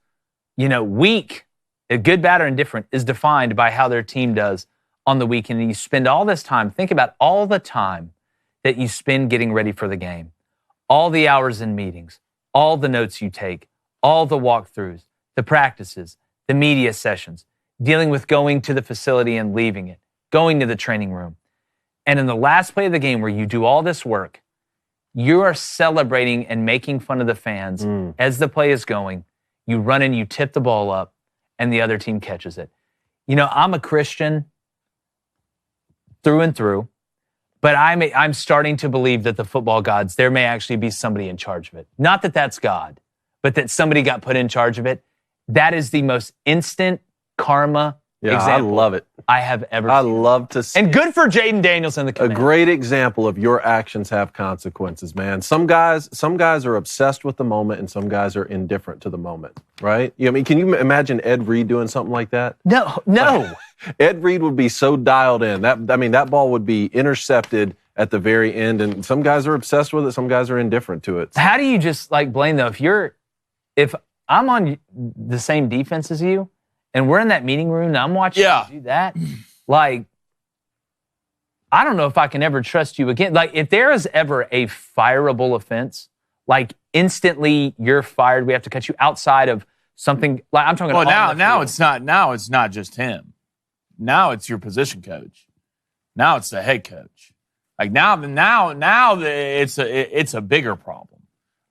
week, good, bad, or indifferent, is defined by how their team does on the weekend. And you spend all this time, think about all the time that you spend getting ready for the game, all the hours in meetings, all the notes you take, all the walkthroughs, the practices, the media sessions, dealing with going to the facility and leaving it, going to the training room. And in the last play of the game where you do all this work, you are celebrating and making fun of the fans as the play is going. You run and you tip the ball up, and the other team catches it. I'm a Christian through and through, but I'm starting to believe that the football gods, there may actually be somebody in charge of it. Not that that's God, but that somebody got put in charge of it. That is the most instant karma example I love it. I have ever I seen. love to see. And good for Jayden Daniels and the Commanders. A great example of your actions have consequences, man. Some guys are obsessed with the moment, and some guys are indifferent to the moment, right? Can you imagine Ed Reed doing something like that? No. Ed Reed would be so dialed in. That ball would be intercepted at the very end, and some guys are obsessed with it, some guys are indifferent to it. How do you just blame though? If I'm on the same defense as you, and we're in that meeting room, and I'm watching you do that, I don't know if I can ever trust you again. If there is ever a fireable offense, instantly you're fired, we have to cut you outside of something. I'm talking. Well, now it's not. Now it's not just him. Now it's your position coach. Now it's the head coach. Now it's a bigger problem,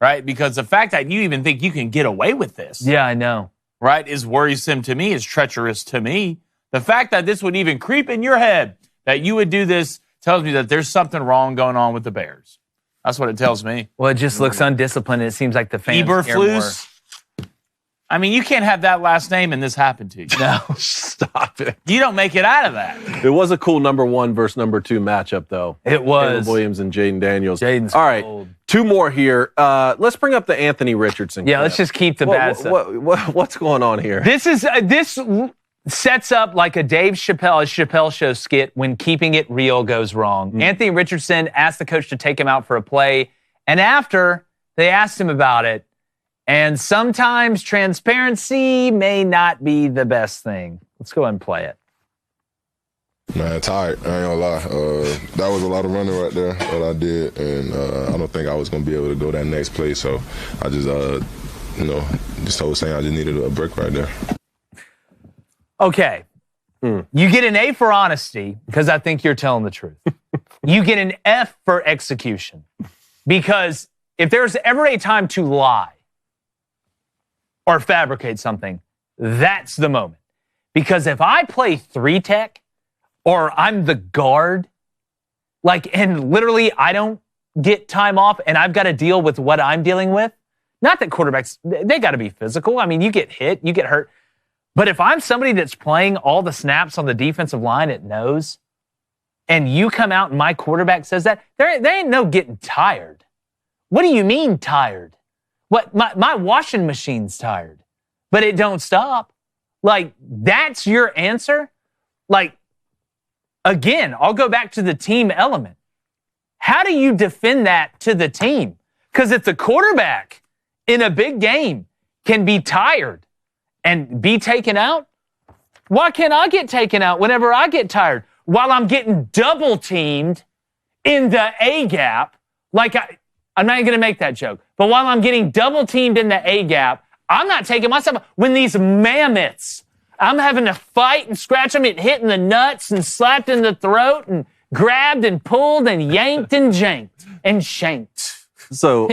right? Because the fact that you even think you can get away with this, I know, right, is worrisome to me, is treacherous to me. The fact that this would even creep in your head that you would do this tells me that there's something wrong going on with the Bears. That's what it tells me. Well, it just looks undisciplined. It seems like the fans care more. You can't have that last name and this happen to you. No. Stop it. You don't make it out of that. It was a cool number 1 versus number 2 matchup, though. It was. Caleb Williams and Jayden Daniels. Jaden's all right, cold. 2 more here. Let's bring up the Anthony Richardson clip. Let's just keep the bad stuff. What's going on here? This sets up like a Chappelle Show skit when keeping it real goes wrong. Anthony Richardson asked the coach to take him out for a play, and after, they asked him about it. And sometimes transparency may not be the best thing. Let's go ahead and play it. Man, tired. I ain't gonna lie. That was a lot of running right there that I did, and I don't think I was gonna be able to go that next play. So I just, just told Sam I just needed a break right there. Okay, You get an A for honesty because I think you're telling the truth. You get an F for execution because if there's ever a time to lie or fabricate something, that's the moment. Because if I play 3-tech or I'm the guard, and literally I don't get time off and I've got to deal with what I'm dealing with, not that quarterbacks, they got to be physical. I mean, you get hit, you get hurt. But if I'm somebody that's playing all the snaps on the defensive line at nose, and you come out and my quarterback says that, there ain't no getting tired. What do you mean tired? What? My washing machine's tired, but it don't stop. That's your answer? Again, I'll go back to the team element. How do you defend that to the team? Because if the quarterback in a big game can be tired and be taken out, why can't I get taken out whenever I get tired? While I'm getting double teamed in the A gap, I'm not going to make that joke, but while I'm getting double teamed in the A gap, I'm not taking myself. When these mammoths, I'm having to fight and scratch them, hitting the nuts and slapped in the throat and grabbed and pulled and yanked and janked and shanked. So,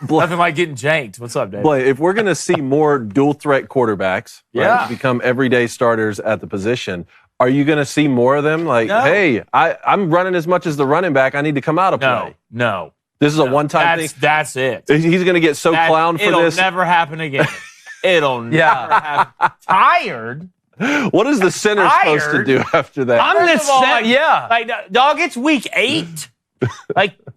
nothing like getting janked. What's up, Dave? Blake, if we're going to see more dual threat quarterbacks become everyday starters at the position, are you going to see more of them? No. Hey, I'm running as much as the running back. I need to come out of play. No. This is a one-time thing. That's it. He's going to get clowned for this. It'll never happen again. It'll never happen. Tired? What is the center supposed to do after that? I'm the center. Dog, it's week 8.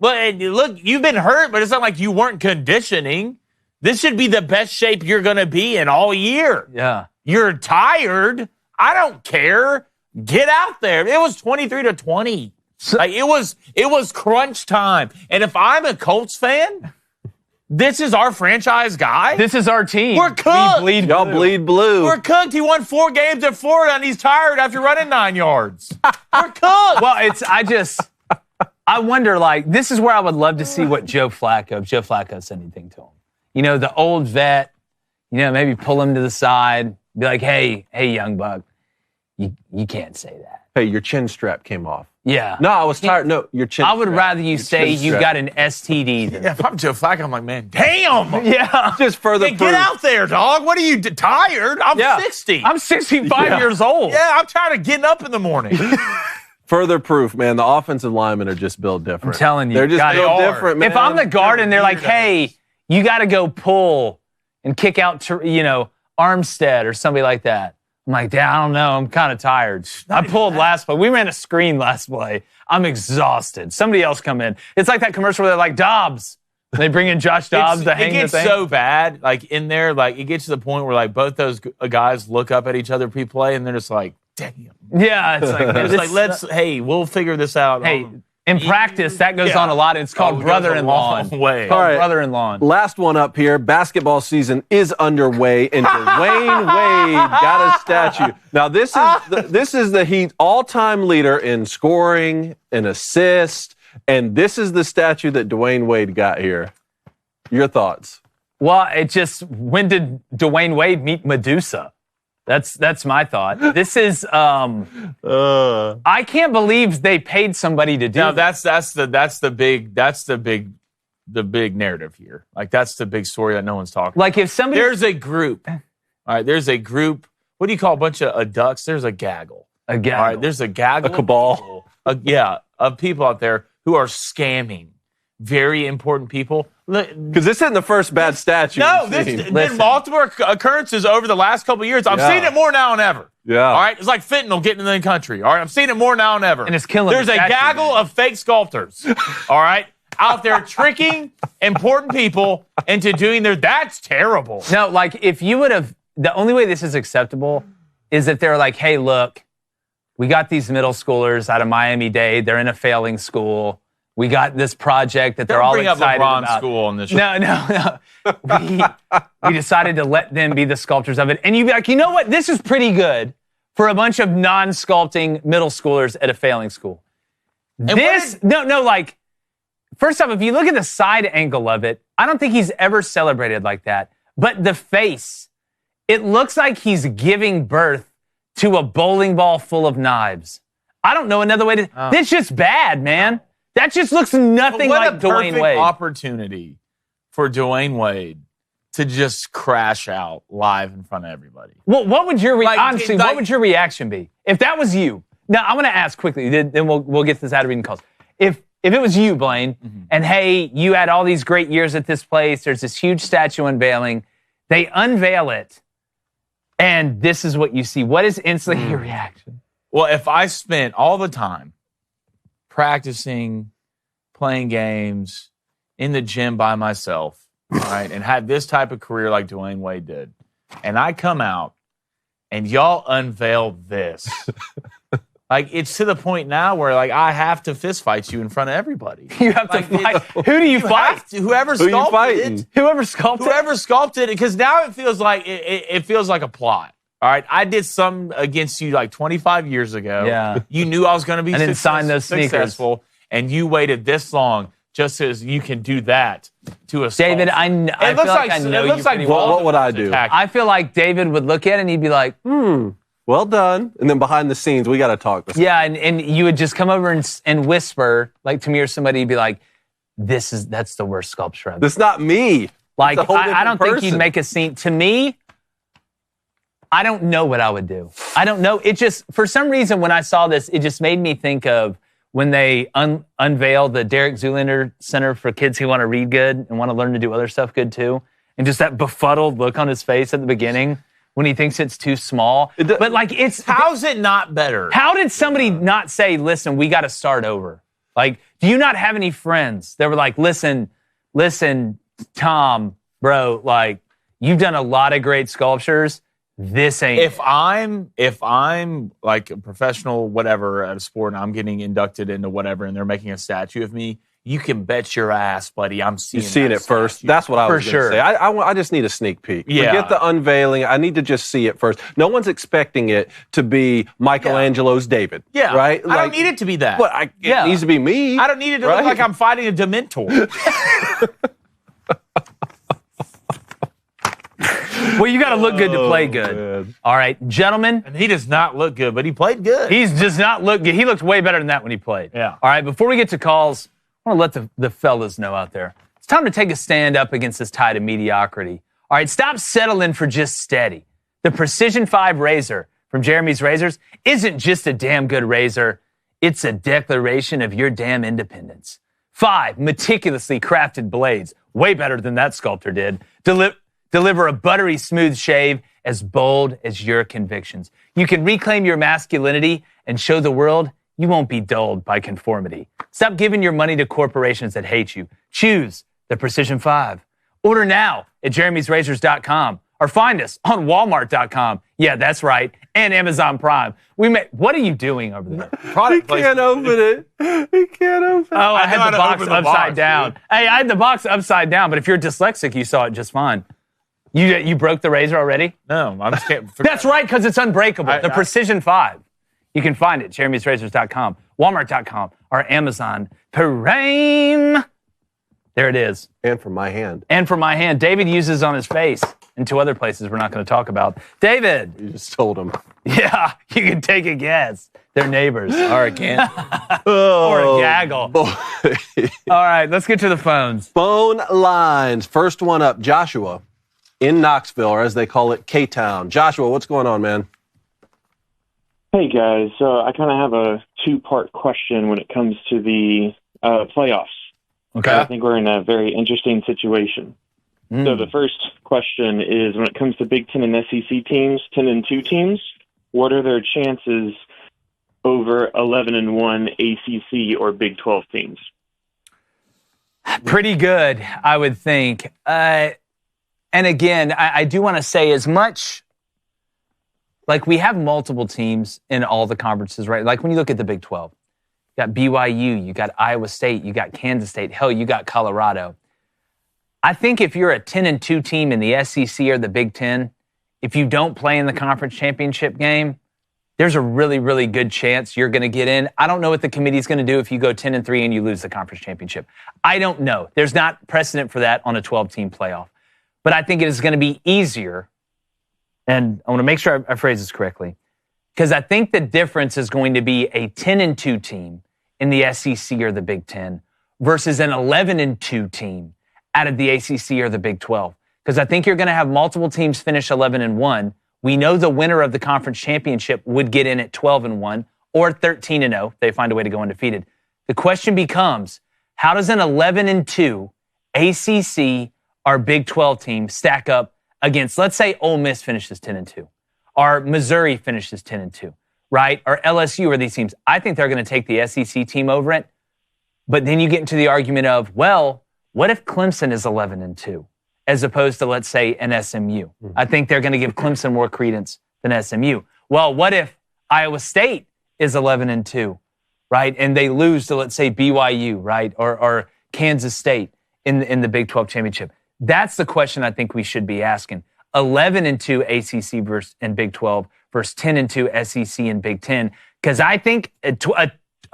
Look, you've been hurt, but it's not like you weren't conditioning. This should be the best shape you're going to be in all year. Yeah. You're tired. I don't care. Get out there. It was 23-20. It was crunch time. And if I'm a Colts fan, this is our franchise guy. This is our team. We're cooked. Y'all bleed blue. We're cooked. He won 4 games at Florida, and he's tired after running 9 yards. We're cooked. Well, I wonder, this is where I would love to see what Joe Flacco said anything to him. The old vet, maybe pull him to the side, be like, hey, young buck, you can't say that. Hey, your chin strap came off. Yeah. No, I was tired. No, your chin I would rather you say you got an STD than. Yeah, if I'm Joe Flacco, I'm like, man, damn. Yeah. Just further get out there, dog. What are you, tired? I'm 60. I'm 65 years old. Yeah, I'm tired of getting up in the morning. Further proof, man, the offensive linemen are just built different. I'm telling you. They're just built different, man. If I'm the guard and they're like, hey, you got to go pull and kick out, Armstead or somebody like that. I'm like, I don't know. I'm kind of tired. I pulled last play. We ran a screen last play. I'm exhausted. Somebody else come in. It's like that commercial where they're like, Dobbs. And they bring in Josh Dobbs to hang the thing. It gets so bad, in there, it gets to the point where, both those guys look up at each other pre-play, and they're just like, damn. Yeah, it's like, we'll figure this out. Hey, in practice, that goes on a lot. It's called brother-in-law. Brother-in-law. Last one up here. Basketball season is underway, and Dwayne Wade got a statue. Now, this is the Heat all-time leader in scoring and assist, and this is the statue that Dwayne Wade got here. Your thoughts? Well, when did Dwayne Wade meet Medusa? That's my thought. This is I can't believe they paid somebody to do that. That's the big narrative here. That's the big story that no one's talking about. If somebody there's a group. All right, there's a group. What do you call a bunch of ducks? There's a gaggle. A gaggle. All right, there's a gaggle. A cabal. Of people out there who are scamming very important people. Because this isn't the first bad statue. No, there's been multiple occurrences over the last couple of years. I'm seeing it more now than ever. Yeah. All right? It's like fentanyl getting in the country. All right? I'm seeing it more now than ever. And it's killing There's a gaggle of fake sculptors. All right? Out there tricking important people into doing that's terrible. No, if you would have, the only way this is acceptable is if they're like, hey, look, we got these middle schoolers out of Miami-Dade. They're in a failing school. We got this project that they're all excited about. Don't bring up LeBron's school on this show. No. We decided to let them be the sculptors of it. And you'd be like, you know what? This is pretty good for a bunch of non-sculpting middle schoolers at a failing school. First off, if you look at the side angle of it, I don't think he's ever celebrated like that. But the face, it looks like he's giving birth to a bowling ball full of knives. I don't know another way to. This just bad, man. That just looks nothing like Dwayne Wade. Opportunity for Dwayne Wade to just crash out live in front of everybody. Well, what would your honestly? What would your reaction be if that was you? Now I'm going to ask quickly. Then we'll get this out of reading calls. If it was you, Blaine, and hey, you had all these great years at this place. There's this huge statue unveiling. They unveil it, and this is what you see. What is instantly your reaction? Well, if I spent all the time practicing, playing games, in the gym by myself, right, and had this type of career like Dwayne Wade did, and I come out and y'all unveil this, like it's to the point now where like I have to fist fight you in front of everybody. You have to fight. Who do you fight? Whoever sculpted it. Whoever sculpted it, because now it feels like it feels like a plot. All right, I did some against you like 25 years ago. Yeah, you knew I was going to be and then sign those successful, and you waited this long just as you can do that to a David. I feel like I know you. What would I do? I feel like David would look at it and he'd be like, well done. And then behind the scenes, we got to talk. Yeah, and you would just come over and whisper like to me or somebody. You'd be like, that's the worst sculpture ever. That's not me. Like I don't think you'd make a scene. To me, I don't know what I would do. I don't know. It just, for some reason, when I saw this, it just made me think of when they unveiled the Derek Zoolander Center for kids who want to read good and want to learn to do other stuff good too. And just that befuddled look on his face at the beginning when he thinks it's too small. But like how's it not better? How did somebody not say, listen, we got to start over? Like, do you not have any friends that were like, listen, Tom, bro, like, you've done a lot of great sculptures. This ain't. If I'm like a professional whatever at a sport and I'm getting inducted into whatever and they're making a statue of me, you can bet your ass, buddy, I'm seeing it first. That's what I was going to say. I just need a sneak peek. Yeah. Forget the unveiling. I need to just see it first. No one's expecting it to be Michelangelo's David. Yeah. Right? I don't need it to be that. But it needs to be me. I don't need it to look like I'm fighting a Dementor. Well, you got to look good to play good. Man. All right, gentlemen. And he does not look good, but he played good. He does not look good. He looked way better than that when he played. Yeah. All right, before we get to calls, I want to let the fellas know out there. It's time to take a stand up against this tide of mediocrity. All right, stop settling for just steady. The Precision 5 razor from Jeremy's Razors isn't just a damn good razor. It's a declaration of your damn independence. 5 meticulously crafted blades, way better than that sculptor did, deliver a buttery smooth shave as bold as your convictions. You can reclaim your masculinity and show the world you won't be dulled by conformity. Stop giving your money to corporations that hate you. Choose the Precision 5. Order now at jeremy'srazors.com or find us on walmart.com. Yeah, that's right. And Amazon Prime. What are you doing over there? He can't open it. He can't open it. Oh, I had the box upside down. Dude. Hey, I had the box upside down, but if you're dyslexic, you saw it just fine. You broke the razor already? No, I'm just kidding. That's right, because it's unbreakable. The Precision 5. You can find it at jeremy'srazors.com, walmart.com, or Amazon Prime. There it is. And from my hand. David uses on his face and 2 other places we're not going to talk about. David. You just told him. Yeah, you can take a guess. They're neighbors. Or a can. Or a gaggle. Boy. All right, let's get to the phones. Phone lines. First one up, Joshua in Knoxville, or as they call it, K-Town. Joshua, what's going on, man? Hey, guys. I kind of have a 2-part question when it comes to the playoffs. Okay. I think we're in a very interesting situation. So the first question is, when it comes to Big Ten and SEC teams, 10-2 teams, what are their chances over 11-1 ACC or Big 12 teams? Pretty good, I would think. And again, I do want to say, as much like we have multiple teams in all the conferences, right? Like when you look at the Big 12, you got BYU, you got Iowa State, you got Kansas State, hell, you got Colorado. I think if you're a 10-2 team in the SEC or the Big Ten, if you don't play in the conference championship game, there's a really, really good chance you're going to get in. I don't know what the committee's going to do if you go 10-3 and you lose the conference championship. I don't know. There's not precedent for that on a 12-team playoff. But I think it is going to be easier, and I want to make sure I phrase this correctly, Because I think the difference is going to be a 10-2 team in the SEC or the Big Ten versus an 11-2 team out of the ACC or the Big 12. Because I think you're going to have multiple teams finish 11-1. We know the winner of the conference championship would get in at 12-1 or 13-0. They find a way to go undefeated. The question becomes, how does an 11-2 ACC or Big 12 team stack up against, let's say Ole Miss finishes 10-2, or Missouri finishes 10-2, right? Or LSU or these teams. I think they're going to take the SEC team over it. But then you get into the argument of, well, what if Clemson is 11-2 as opposed to, let's say, an SMU? I think they're going to give Clemson more credence than SMU. Well, what if Iowa State is 11-2, right? And they lose to, let's say, BYU, right? Or Kansas State in the Big 12 championship. That's the question I think we should be asking. 11-2 ACC versus and Big 12 versus 10-2 SEC and Big 10. Because I think a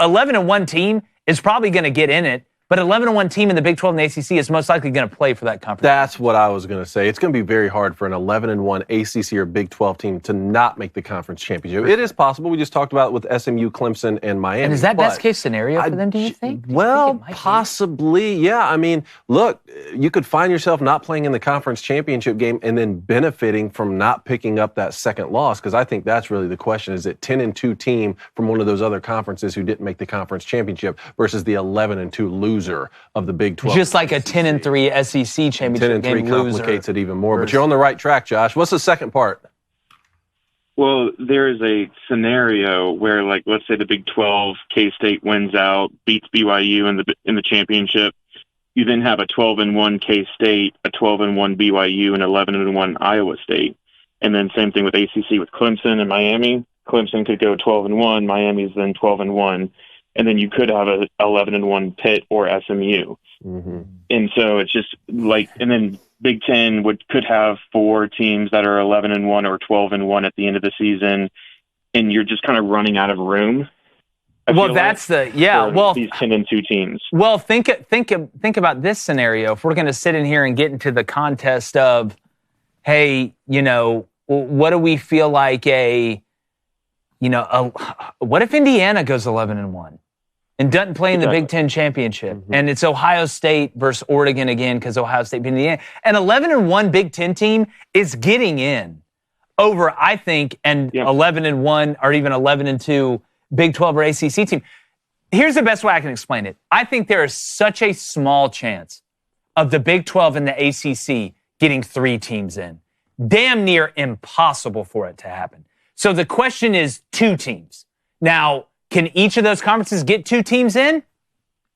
11-1 team is probably going to get in it, but 11-1 team in the Big 12 and the ACC is most likely going to play for that conference. That's what I was going to say. It's going to be very hard for an 11-1 ACC or Big 12 team to not make the conference championship. It is possible. We just talked about it with SMU, Clemson, and Miami. And is that best case scenario for them, do you think? Well, possibly, yeah. I mean, look, you could find yourself not playing in the conference championship game and then benefiting from not picking up that second loss, because I think that's really the question. Is it 10-2 team from one of those other conferences who didn't make the conference championship versus the 11-2 loser of the Big 12. Just like a 10-3 SEC championship 10-3 game complicates it even more. But you're on the right track, Josh. What's the second part? Well, there is a scenario where, like, let's say the Big 12, K-State wins out, beats BYU in the championship. You then have a 12-1 K-State, a 12-1 BYU, and 11-1 Iowa State. And then same thing with ACC with Clemson and Miami. Clemson could go 12-1, Miami's then 12-1. And then you could have a 11-1 Pitt or SMU. Mm-hmm. And so it's just like, and then Big Ten could have 4 teams that are 11-1 or 12-1 at the end of the season. And you're just kind of running out of room. Well, that's these 10-2 teams. Well, think about this scenario. If we're going to sit in here and get into the contest of, hey, what do we feel like what if Indiana goes 11-1 and doesn't play in the Big Ten championship, and it's Ohio State versus Oregon again because Ohio State beat Indiana? An 11-1 Big Ten team is getting in over, I think, an 11-1 or even 11-2 Big 12 or ACC team. Here's the best way I can explain it. I think there is such a small chance of the Big 12 and the ACC getting 3 teams in. Damn near impossible for it to happen. So the question is 2 teams. Now, can each of those conferences get 2 teams in?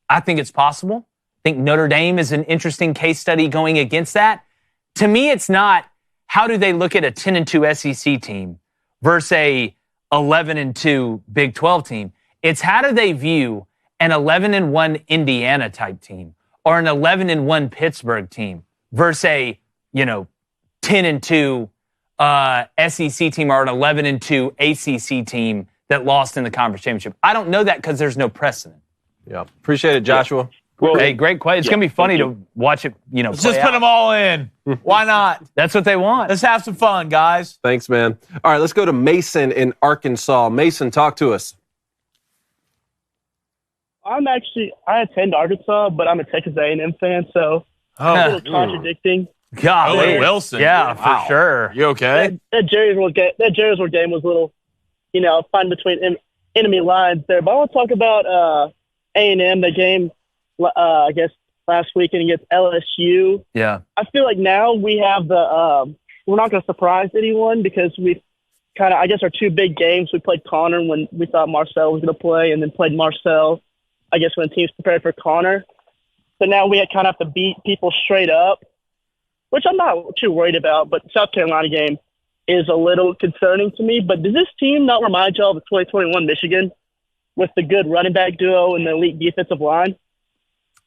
I think it's possible. I think Notre Dame is an interesting case study going against that. To me, it's not how do they look at a 10-2 SEC team versus a 11-2 Big 12 team. It's how do they view an 11-1 Indiana type team or an 11-1 Pittsburgh team versus a 10-2 SEC team or an 11-2 ACC team that lost in the conference championship. I don't know that because there's no precedent. Yeah, appreciate it, Joshua. Yeah. Well, hey, great question. It's going to be funny to watch it, Let's just put them all in. Why not? That's what they want. Let's have some fun, guys. Thanks, man. All right, let's go to Mason in Arkansas. Mason, talk to us. I attend Arkansas, but I'm a Texas A&M fan, so it's a little contradicting. God, Wilson. Yeah, for sure. You okay? That Jerry's World game was a little, fun between enemy lines there. But I want to talk about A&M, the game, I guess, last weekend against LSU. Yeah. I feel like now we have we're not going to surprise anyone because we've kind of, I guess, our 2 big games. We played Connor when we thought Marcel was going to play, and then played Marcel, I guess, when teams prepared for Connor. So now we kind of have to beat people straight up, which I'm not too worried about, but the South Carolina game is a little concerning to me. But does this team not remind y'all of the 2021 Michigan with the good running back duo and the elite defensive line?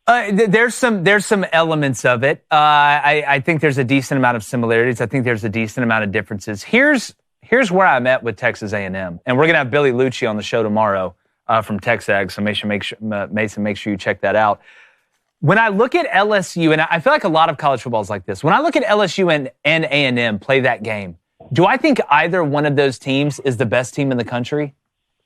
There's some elements of it. I think there's a decent amount of similarities. I think there's a decent amount of differences. Here's where I'm at with Texas A&M, and we're gonna have Billy Lucci on the show tomorrow from TexAg. So Mason, make sure you check that out. When I look at LSU, and I feel like a lot of college football is like this. When I look at LSU and A&M play that game, Do I think either one of those teams is the best team in the country?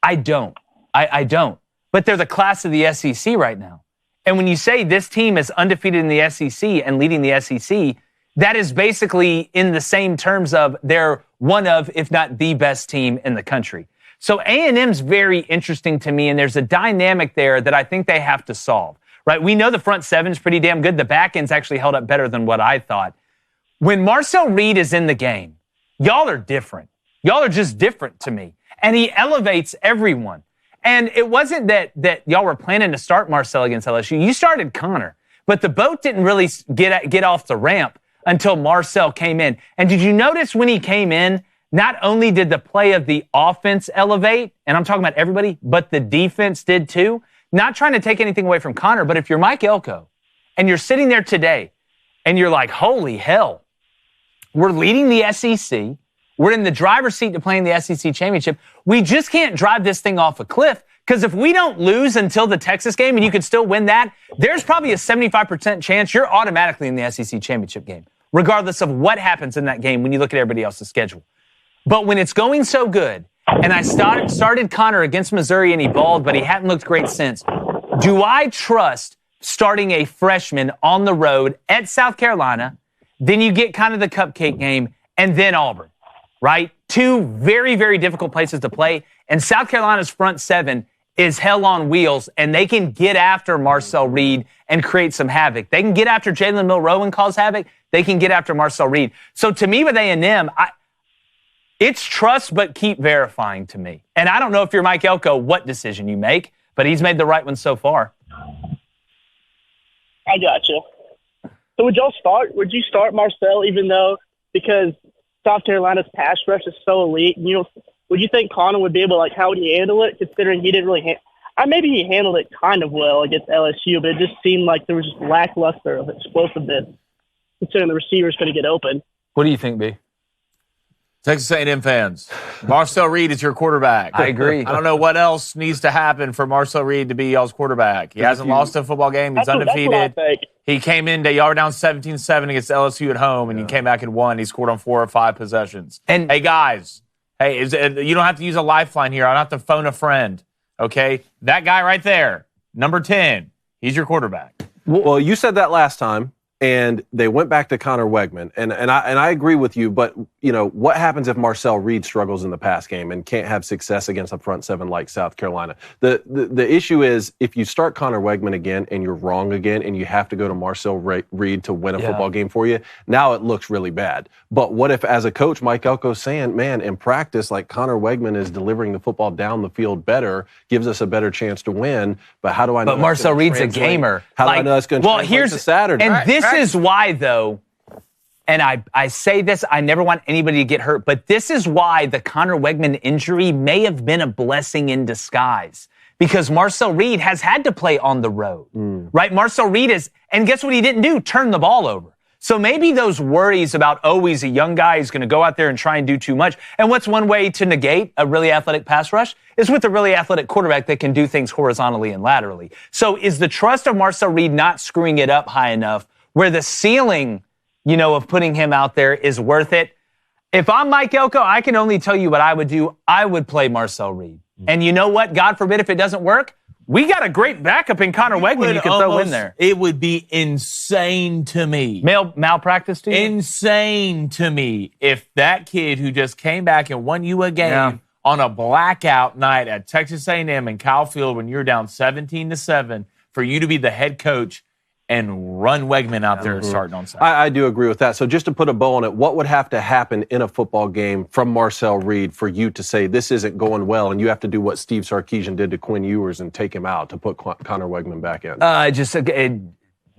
I don't. I don't. But they're the class of the SEC right now. And when you say this team is undefeated in the SEC and leading the SEC, that is basically in the same terms of they're one of, if not the best team in the country. So A&M's very interesting to me, and there's a dynamic there that I think they have to solve, right? We know the front seven's pretty damn good. The back end's actually held up better than what I thought. When Marcel Reed is in the game, y'all are different. Y'all are just different to me. And he elevates everyone. And it wasn't that y'all were planning to start Marcel against LSU. You started Connor. But the boat didn't really get off the ramp until Marcel came in. And did you notice when he came in, not only did the play of the offense elevate, and I'm talking about everybody, but the defense did too? Not trying to take anything away from Connor, but if you're Mike Elko and you're sitting there today and you're like, holy hell, we're leading the SEC. We're in the driver's seat to play in the SEC championship. We just can't drive this thing off a cliff because if we don't lose until the Texas game and you could still win that, there's probably a 75% chance you're automatically in the SEC championship game, regardless of what happens in that game when you look at everybody else's schedule. But when it's going so good, and I started Connor against Missouri and he balled, but he hadn't looked great since, do I trust starting a freshman on the road at South Carolina, then you get kind of the cupcake game, and then Auburn? Right? Two very, very difficult places to play. And South Carolina's front seven is hell on wheels, and they can get after Marcel Reed and create some havoc. They can get after Jalen Milroe and cause havoc. They can get after Marcel Reed. So to me with A&M, it's trust but keep verifying to me. And I don't know if you're Mike Elko what decision you make, but he's made the right one so far. I got you. So would you start Marcel even though, because South Carolina's pass rush is so elite, would you think Connor would be able to, how would he handle it, considering he didn't really maybe he handled it kind of well against LSU, but it just seemed like there was just lackluster of explosiveness, considering the receivers going to get open. What do you think, B? Texas A&M fans, Marcel Reed is your quarterback. I agree. I don't know what else needs to happen for Marcel Reed to be y'all's quarterback. He hasn't lost a football game. He's undefeated. He came in, y'all were down 17-7 against LSU at home, and he came back and won. He scored on 4 or 5 possessions. And hey, guys, you don't have to use a lifeline here. I don't have to phone a friend, okay? That guy right there, number 10, he's your quarterback. Well, you said that last time. And they went back to Connor Wegman, and I agree with you. But what happens if Marcel Reed struggles in the pass game and can't have success against a front seven like South Carolina? The issue is if you start Connor Wegman again and you're wrong again, and you have to go to Marcel Reed to win a football game for you, now it looks really bad. But what if, as a coach, Mike Elko's saying, man, in practice, Connor Wegman is delivering the football down the field better, gives us a better chance to win. But how do I know? But Marcel Reed's a gamer. How do I know it's going to translate to Saturday? And this is why, though, and I say this, I never want anybody to get hurt, but this is why the Connor Wegman injury may have been a blessing in disguise. Because Marcel Reed has had to play on the road, right? Marcel Reed and guess what he didn't do? Turn the ball over. So maybe those worries about, he's a young guy, he's going to go out there and try and do too much. And what's one way to negate a really athletic pass rush? Is with a really athletic quarterback that can do things horizontally and laterally. So is the trust of Marcel Reed not screwing it up high enough where the ceiling, of putting him out there is worth it? If I'm Mike Elko, I can only tell you what I would do. I would play Marcel Reed. And you know what? God forbid if it doesn't work, we got a great backup in Connor Wegman you can throw in there. It would be insane to me. Malpractice to you? Insane to me if that kid who just came back and won you a game on a blackout night at Texas A&M and Kyle Field when you're down 17-7 for you to be the head coach and run Wegman out there starting on Saturday. I do agree with that. So just to put a bow on it, what would have to happen in a football game from Marcel Reed for you to say this isn't going well and you have to do what Steve Sarkisian did to Quinn Ewers and take him out to put Connor Wegman back in?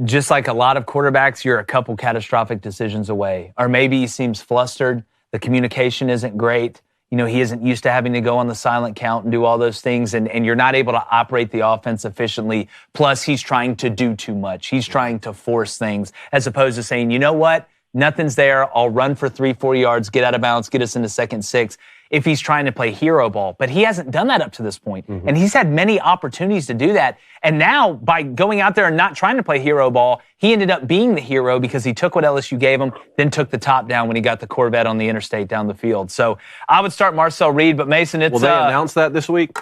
Just like a lot of quarterbacks, you're a couple catastrophic decisions away. Or maybe he seems flustered. The communication isn't great. He isn't used to having to go on the silent count and do all those things, and you're not able to operate the offense efficiently. Plus, he's trying to do too much. He's trying to force things as opposed to saying, you know what? Nothing's there. I'll run for 3-4 yards, get out of bounds, get us into 2nd 6. if he's trying to play hero ball. But he hasn't done that up to this point. And he's had many opportunities to do that. And now, by going out there and not trying to play hero ball, he ended up being the hero because he took what LSU gave him, then took the top down when he got the Corvette on the interstate down the field. So I would start Marcel Reed, but Mason, it's... Will they announce that this week?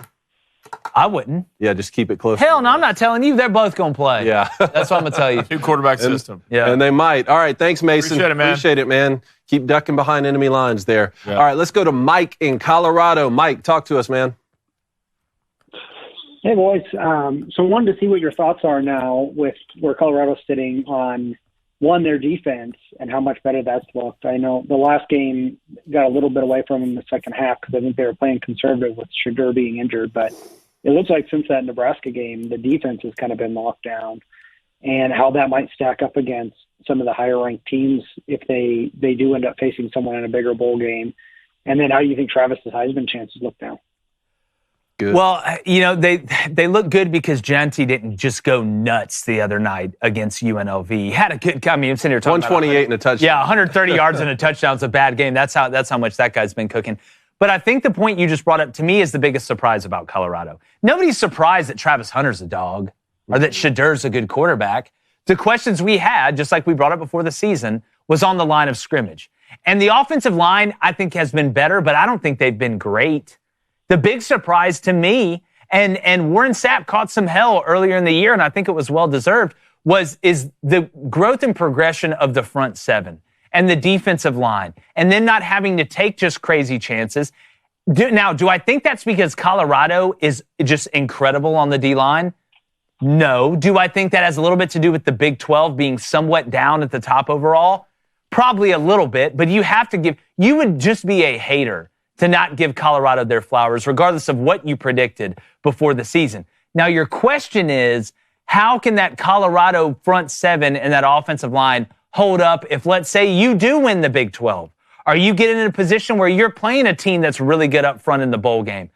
I wouldn't. Yeah, just keep it close. Hell no, I'm not telling you. They're both going to play. Yeah. That's what I'm going to tell you. 2-quarterback system. Yeah. And they might. All right, thanks, Mason. Appreciate it, man. Keep ducking behind enemy lines there. Yeah. All right, let's go to Mike in Colorado. Mike, talk to us, man. Hey, boys. So I wanted to see what your thoughts are now with where Colorado's sitting on, one, their defense and how much better that's looked. I know the last game got a little bit away from them in the second half because I think they were playing conservative with Shadur being injured. But it looks like since that Nebraska game, the defense has kind of been locked down, and how that might stack up against some of the higher-ranked teams if they do end up facing someone in a bigger bowl game. And then how do you think Travis's Heisman chances look now? Good. Well, they look good because Genty didn't just go nuts the other night against UNLV. He had a good, I'm sitting here talking 128 and a touchdown. Yeah, 130 yards and a touchdown is a bad game. That's how much that guy's been cooking. But I think the point you just brought up to me is the biggest surprise about Colorado. Nobody's surprised that Travis Hunter's a dog or that Shadur's a good quarterback. The questions we had, just like we brought up before the season, was on the line of scrimmage. And the offensive line, I think, has been better, but I don't think they've been great. The big surprise to me, and Warren Sapp caught some hell earlier in the year, and I think it was well-deserved, is the growth and progression of the front seven and the defensive line, and then not having to take just crazy chances. Do I think that's because Colorado is just incredible on the D-line? No. Do I think that has a little bit to do with the Big 12 being somewhat down at the top overall? Probably a little bit, but you would just be a hater to not give Colorado their flowers, regardless of what you predicted before the season. Now, your question is, how can that Colorado front seven and that offensive line hold up if, let's say, you do win the Big 12? Are you getting in a position where you're playing a team that's really good up front in the bowl game?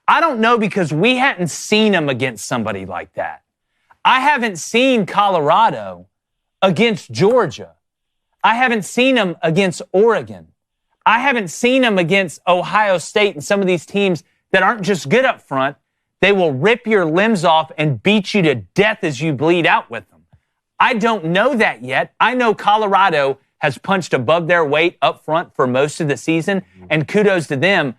I don't know, because we hadn't seen them against somebody like that. I haven't seen Colorado against Georgia. I haven't seen them against Oregon. I haven't seen them against Ohio State and some of these teams that aren't just good up front. They will rip your limbs off and beat you to death as you bleed out with them. I don't know that yet. I know Colorado has punched above their weight up front for most of the season, and kudos to them.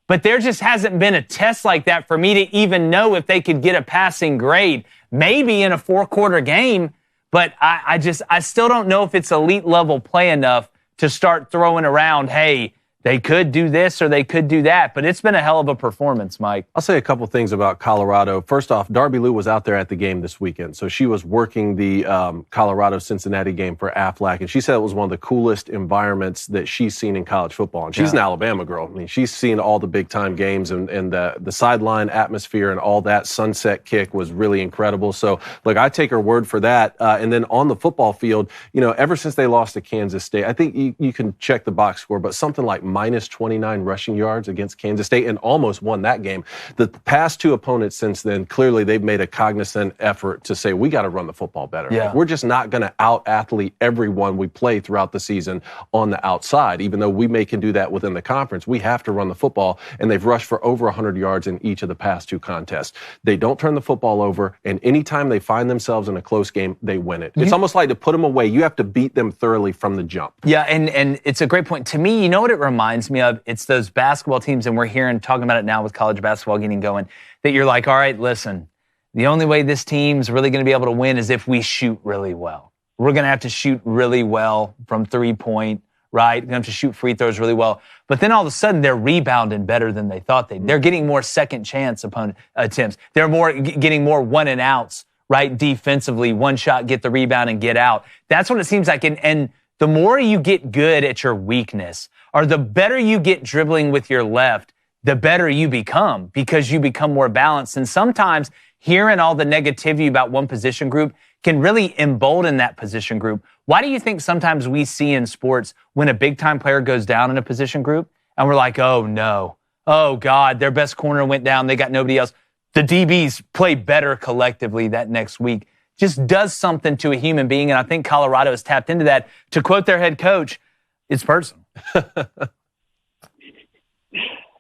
But there just hasn't been a test like that for me to even know if they could get a passing grade. Maybe in a 4-quarter game, but I still don't know if it's elite level play enough to start throwing around, hey, they could do this or they could do that. But it's been a hell of a performance, Mike. I'll say a couple things about Colorado. First off, Darby Lou was out there at the game this weekend. So she was working the Colorado-Cincinnati game for Aflac. And she said it was one of the coolest environments that she's seen in college football. And she's an Alabama girl. I mean, she's seen all the big-time games, and the sideline atmosphere and all that sunset kick was really incredible. So, look, I take her word for that. And then on the football field, ever since they lost to Kansas State, I think you can check the box score, but something like minus 29 rushing yards against Kansas State and almost won that game. The past two opponents since then, clearly they've made a cognizant effort to say, we got to run the football better. Yeah. We're just not going to out-athlete everyone we play throughout the season on the outside. Even though we can do that within the conference, we have to run the football, and they've rushed for over 100 yards in each of the past two contests. They don't turn the football over, and anytime they find themselves in a close game, they win it. It's almost like to put them away, you have to beat them thoroughly from the jump. Yeah, and it's a great point. To me, you know what it reminds me of? It's those basketball teams, and we're talking about it now with college basketball getting going, that you're like, all right, listen, the only way this team's really going to be able to win is if we shoot really well. We're going to have to shoot really well from three-point, right? We're going to have to shoot free throws really well. But then all of a sudden, they're rebounding better than they thought they'd. They're getting more second-chance opponent attempts. They're getting more one-and-outs, right, defensively. One shot, get the rebound, and get out. That's what it seems like. And the more you get good at your weakness, or the better you get dribbling with your left, the better you become, because you become more balanced. And sometimes hearing all the negativity about one position group can really embolden that position group. Why do you think sometimes we see in sports when a big-time player goes down in a position group and we're like, oh, no, oh, God, their best corner went down, they got nobody else. The DBs play better collectively that next week. Just does something to a human being, and I think Colorado has tapped into that. To quote their head coach, it's personal.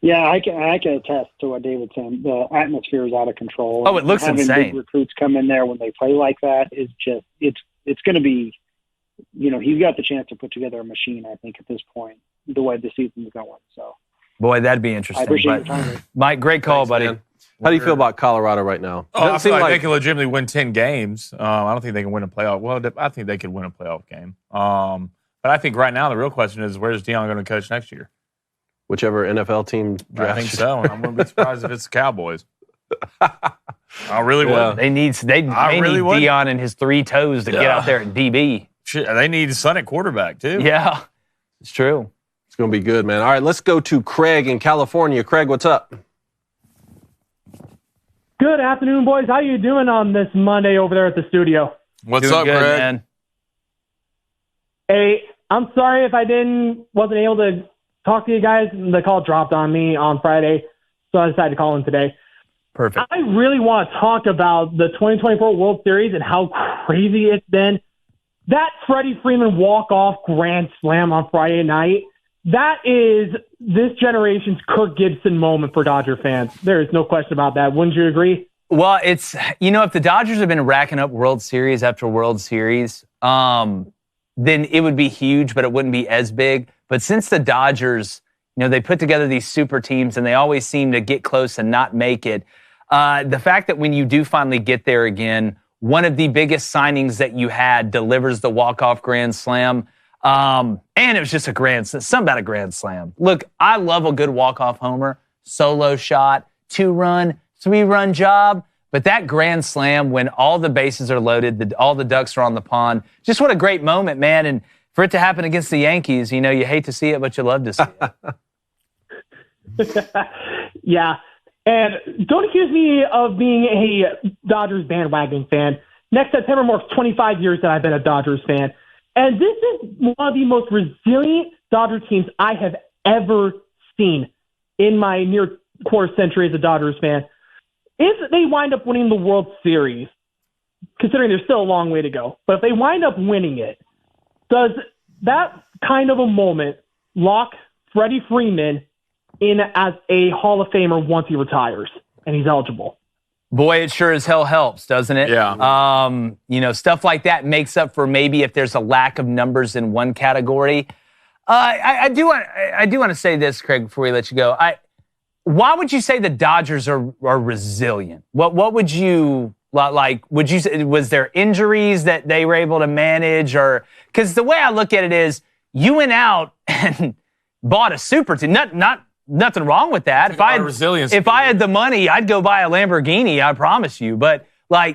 Yeah, I can attest to what David's saying. The atmosphere is out of control. Oh, it looks having insane. Big recruits come in there when they play like that is just it's going to be. He's got the chance to put together a machine. I think at this point, the way the season's going. So, boy, that'd be interesting. I appreciate your time. Mike, great call, buddy. Man. How do you feel about Colorado right now? Oh, I feel like they can legitimately win 10 games. I don't think they can win a playoff. Well, I think they could win a playoff game. But I think right now the real question is, where's Deion going to coach next year? Whichever NFL team drafts. I think so. And I wouldn't be surprised if it's the Cowboys. I really would. They need Deion and his 3 toes to get out there at DB. Shit, they need Son at quarterback, too. Yeah, it's true. It's going to be good, man. All right, let's go to Craig in California. Craig, what's up? Good afternoon, boys. How you doing on this Monday over there at the studio? What's up, good, Craig? Man? Hey, I'm sorry if I wasn't able to talk to you guys. The call dropped on me on Friday, so I decided to call in today. Perfect. I really want to talk about the 2024 World Series and how crazy it's been. That Freddie Freeman walk-off grand slam on Friday night, that is this generation's Kirk Gibson moment for Dodger fans. There is no question about that. Wouldn't you agree? Well, it's, if the Dodgers have been racking up World Series after World Series, then it would be huge, but it wouldn't be as big. But since the Dodgers, they put together these super teams and they always seem to get close and not make it, the fact that when you do finally get there again, one of the biggest signings that you had delivers the walk-off grand slam. And it was just something about a grand slam. Look, I love a good walk-off homer, solo shot, 2-run, 3-run job. But that grand slam, when all the bases are loaded, all the ducks are on the pond, just what a great moment, man. And for it to happen against the Yankees, you hate to see it, but you love to see it. Yeah. And don't accuse me of being a Dodgers bandwagon fan. Next September marks 25 years that I've been a Dodgers fan. And this is one of the most resilient Dodger teams I have ever seen in my near quarter century as a Dodgers fan. If they wind up winning the World Series, considering there's still a long way to go, but if they wind up winning it, does that kind of a moment lock Freddie Freeman in as a Hall of Famer once he retires and he's eligible? Boy, it sure as hell helps, doesn't it? Yeah. Stuff like that makes up for maybe if there's a lack of numbers in one category. I do want to say this, Craig, before we let you go. Why would you say the Dodgers are resilient? What would you like? Would you say, was there injuries that they were able to manage, or because the way I look at it is you went out and bought a super team, Nothing wrong with that. If I had the money, I'd go buy a Lamborghini, I promise you. But,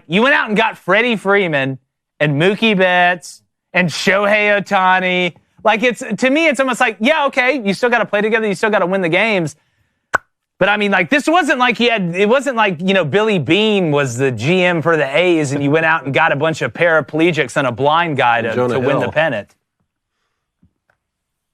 you went out and got Freddie Freeman and Mookie Betts and Shohei Ohtani. To me, it's almost like, yeah, okay, you still got to play together. You still got to win the games. But, I mean, this wasn't like Billy Beane was the GM for the A's and you went out and got a bunch of paraplegics and a blind guy to win the pennant.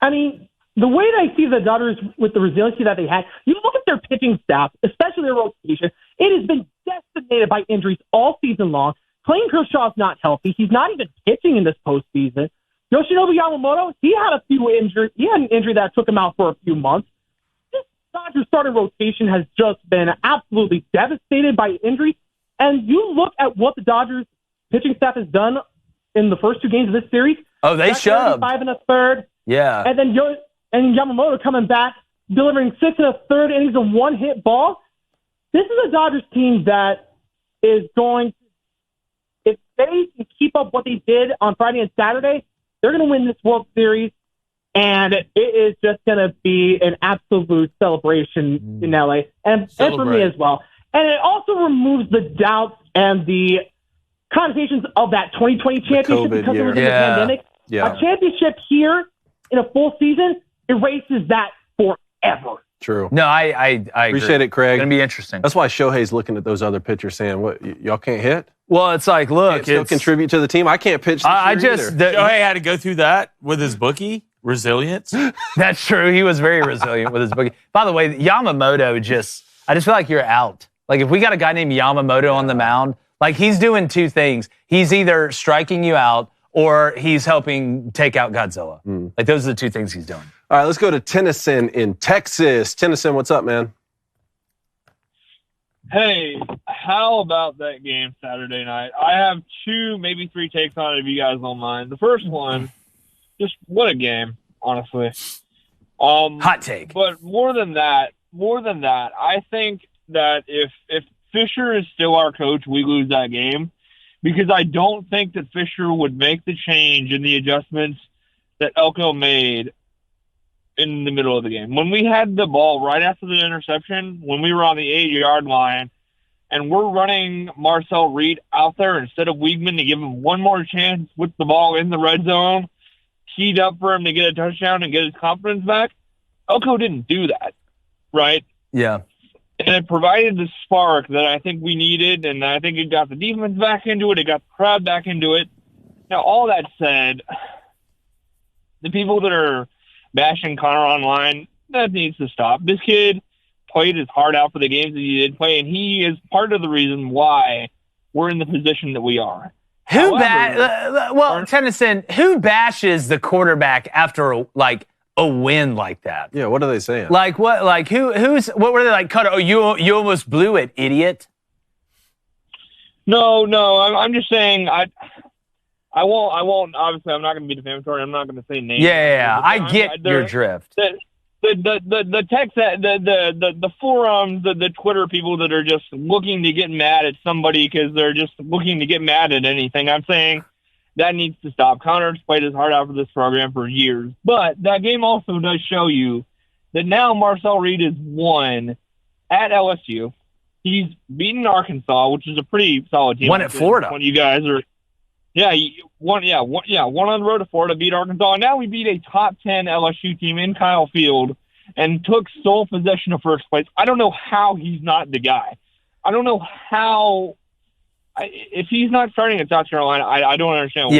I mean, the way that I see the Dodgers with the resiliency that they had, you look at their pitching staff, especially their rotation, it has been decimated by injuries all season long. Clayton Kershaw's not healthy. He's not even pitching in this postseason. Yoshinobu Yamamoto, he had an injury that took him out for a few months. This Dodgers starting rotation has just been absolutely devastated by injuries. And you look at what the Dodgers pitching staff has done in the first 2 games of this series. Oh, they shoved 5 1/3. Yeah. And then Yamamoto coming back, delivering 6 1/3 innings of 1-hit ball. This is a Dodgers team that is going to, if they can keep up what they did on Friday and Saturday, they're going to win this World Series, and it is just going to be an absolute celebration in LA, and for me as well. And it also removes the doubts and the connotations of that 2020 championship because it was in the pandemic. Yeah. A championship here in a full season erases that forever. True. No, I appreciate it, Craig. It's going to be interesting. That's why Shohei's looking at those other pitchers saying, "What, y'all can't hit?" Well, it's like, look, still contribute to the team. I can't pitch. Shohei had to go through that with his bookie resilience. That's true. He was very resilient with his bookie. By the way, Yamamoto I just feel like you're out. If we got a guy named Yamamoto on the mound, he's doing 2 things. He's either striking you out or he's helping take out Godzilla. Like, those are the two things he's doing. All right, let's go to Tennyson in Texas. Tennyson, what's up, man? Hey, how about that game Saturday night? I have 2, maybe 3 takes on it if you guys don't mind. The first one, just what a game, honestly. Hot take. But more than that, I think that if Fisher is still our coach, we lose that game, because I don't think that Fisher would make the change and the adjustments that Elko made in the middle of the game. When we had the ball right after the interception, when we were on the 8-yard line, and we're running Marcel Reed out there instead of Weigman to give him one more chance with the ball in the red zone, keyed up for him to get a touchdown and get his confidence back, Elko didn't do that, right? Yeah. And it provided the spark that I think we needed, and I think it got the defense back into it, it got the crowd back into it. Now, all that said, the people that are bashing Connor online, that needs to stop. This kid played his heart out for the games that he did play, and he is part of the reason why we're in the position that we are. Tennyson, who bashes the quarterback after a win like that? Yeah, what are they saying? Like what? Like who's? What were they like? Cut? Oh, you almost blew it, idiot. No, I'm just saying I won't. Obviously, I'm not going to be defamatory. I'm not going to say names. Yeah, I get your drift. The text, the forums, the Twitter people that are just looking to get mad at somebody because they're just looking to get mad at anything. I'm saying that needs to stop. Connor's played his heart out for this program for years, but that game also does show you that now Marcel Reed is won at LSU. He's beaten Arkansas, which is a pretty solid team. Won at Florida. When you guys are. Yeah, one on the road to Florida, beat Arkansas, and now we beat a top 10 LSU team in Kyle Field and took sole possession of first place. I don't know how he's not the guy. I don't know how. If he's not starting at South Carolina, I don't understand.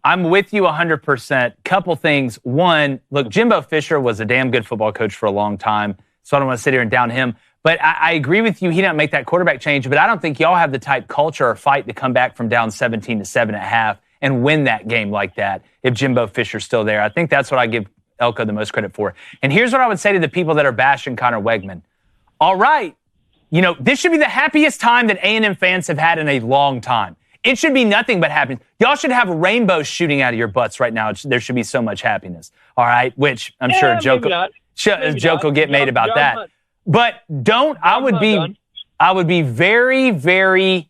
I'm with you 100%. Couple things. One, look, Jimbo Fisher was a damn good football coach for a long time, so I don't want to sit here and down him. But I agree with you. He didn't make that quarterback change, but I don't think y'all have the type culture or fight to come back from down 17 to 7.5 and win that game like that if Jimbo Fisher's still there. I think that's what I give Elko the most credit for. And here's what I would say to the people that are bashing Connor Weigman. All right, this should be the happiest time that A&M fans have had in a long time. It should be nothing but happiness. Y'all should have rainbows shooting out of your butts right now. There should be so much happiness. All right, which I'm sure a joke will get made about that. But I would be very, very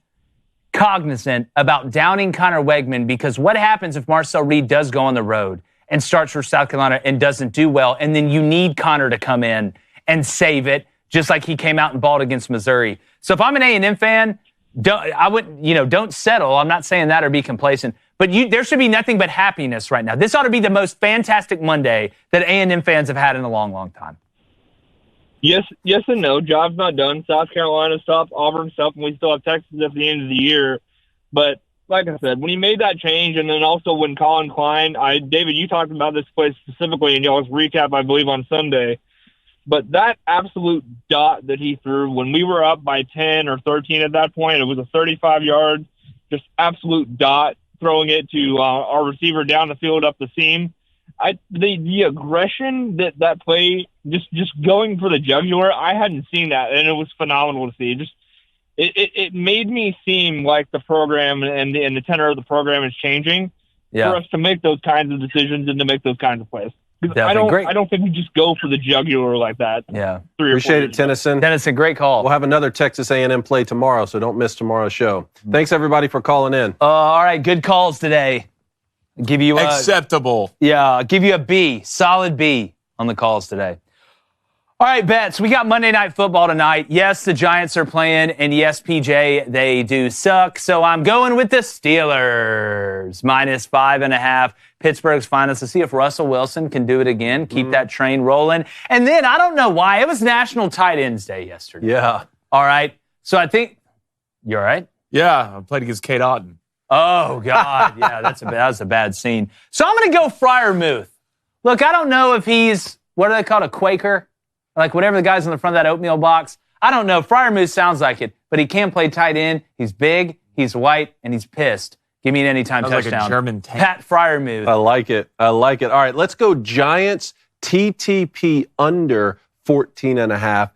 cognizant about downing Connor Weigman, because what happens if Marcel Reed does go on the road and starts for South Carolina and doesn't do well, and then you need Connor to come in and save it, just like he came out and balled against Missouri. So if I'm an A&M fan, don't settle. I'm not saying that or be complacent, but there should be nothing but happiness right now. This ought to be the most fantastic Monday that A&M fans have had in a long, long time. Yes and no. Job's not done. South Carolina stuff, Auburn stuff, and we still have Texas at the end of the year. But like I said, when he made that change, and then also when Colin Klein, David, you talked about this play specifically in y'all's recap, I believe, on Sunday. But that absolute dot that he threw when we were up by 10 or 13 at that point, it was a 35-yard, just absolute dot, throwing it to our receiver down the field up the seam. The aggression that play, just going for the jugular, I hadn't seen that, and it was phenomenal to see. It made me seem like the program and the tenor of the program is changing for us to make those kinds of decisions and to make those kinds of plays. I don't think we just go for the jugular like that. Yeah, appreciate it, Tennyson. Tennyson, great call. We'll have another Texas A&M play tomorrow, so don't miss tomorrow's show. Thanks everybody for calling in. All right, good calls today. Give you acceptable. I'll give you a B, solid B on the calls today. All right, bets. We got Monday Night Football tonight. Yes, the Giants are playing, and yes, PJ, they do suck. So I'm going with the Steelers, -5.5. Pittsburgh's finest. Let's see if Russell Wilson can do it again, keep that train rolling. And then, I don't know why, it was National Tight Ends Day yesterday. Yeah. All right. So I think, you all right? Yeah, I played against Kate Otten. Oh, God. Yeah, that was a bad scene. So I'm going to go Freiermuth. Look, I don't know if he's, what do they call it, a Quaker? Like whatever the guy's on the front of that oatmeal box. I don't know. Freiermuth sounds like it, but he can play tight end. He's big, he's white, and he's pissed. Give me an anytime Sounds touchdown. like a German tank. Pat Freiermuth. I like it. All right, let's go Giants TTP under 14.5.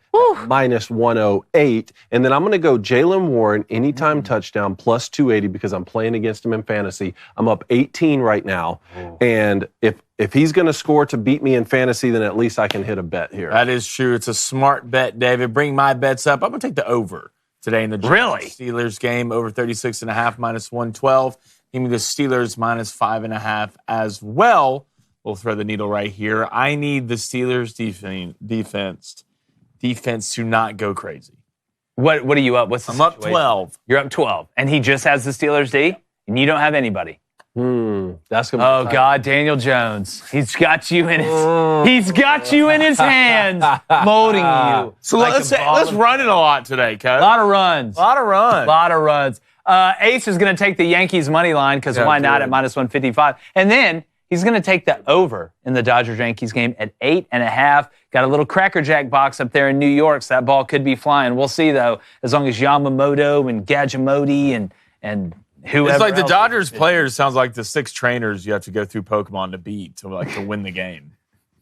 Minus 108. And then I'm going to go Jaylen Warren, anytime touchdown, plus 280 because I'm playing against him in fantasy. I'm up 18 right now. And if he's going to score to beat me in fantasy, then at least I can hit a bet here. That is true. It's a smart bet, David. Bring my bets up. I'm going to take the over today in the Steelers game, over 36.5, minus 112. Give me the Steelers minus 5.5 as well. We'll throw the needle right here. I need the Steelers defense to not go crazy. What are you up? What's the situation? I'm up 12. You're up 12. And he just has the Steelers D, and you don't have anybody. That's gonna oh, God, Daniel Jones. He's got you in his hands, molding you. So let's run it a lot today, Coach. A lot of runs. A lot of runs. Ace is going to take the Yankees money line because why not at minus 155. And then he's going to take the over in the Dodgers-Yankees game at 8.5. Got a little Cracker Jack box up there in New York, so that ball could be flying. We'll see, though, as long as Yamamoto and Gajimoti and whoever it's like the else Dodgers players sounds like the 6 trainers you have to go through Pokemon to beat to win the game.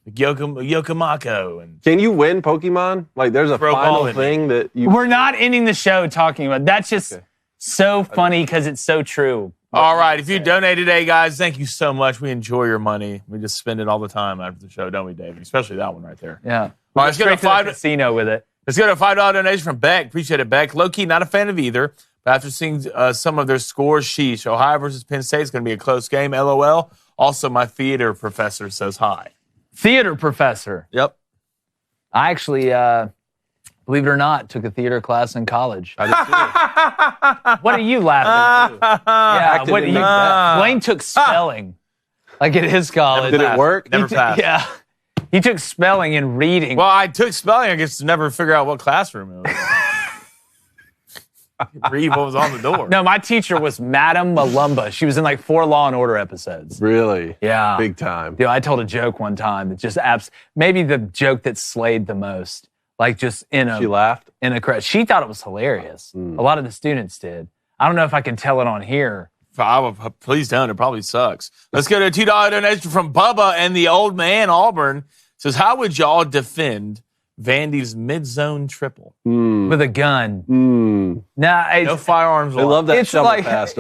Like Yokomako. And can you win Pokemon? Like there's a final thing that you... We're not ending the show talking about. That's just so funny because it's so true. All right, if you donate today, guys, thank you so much. We enjoy your money. We just spend it all the time after the show, don't we, David? Especially that one right there. Yeah. All right, let's go to the casino with it. Let's go to a $5 donation from Beck. Appreciate it, Beck. Low-key, not a fan of either. But after seeing some of their scores, sheesh. Ohio versus Penn State is going to be a close game, LOL. Also, my theater professor says hi. Theater professor? Yep. I actually, believe it or not, took a theater class in college. I did too. What are you laughing at? Yeah, Blaine took spelling, like at his college. Did it work? Never passed. Yeah. He took spelling and reading. Well, I took spelling, I guess, to never figure out what classroom it was. Read what was on the door. No, my teacher was Madam Malumba. She was in like 4 Law and Order episodes. Really? Yeah. Big time. I told a joke one time that just maybe the joke that slayed the most. Like just she laughed? In a crowd. She thought it was hilarious. A lot of the students did. I don't know if I can tell it on here. Please don't. It probably sucks. Let's go to a $2 donation from Bubba and the old man, Auburn. Says, how would y'all defend Vandy's mid-zone triple? With a gun. No firearms. They love that it's shovel like, pass,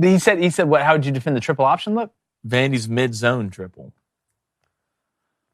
He said, what? How would you defend the triple option look? Vandy's mid-zone triple.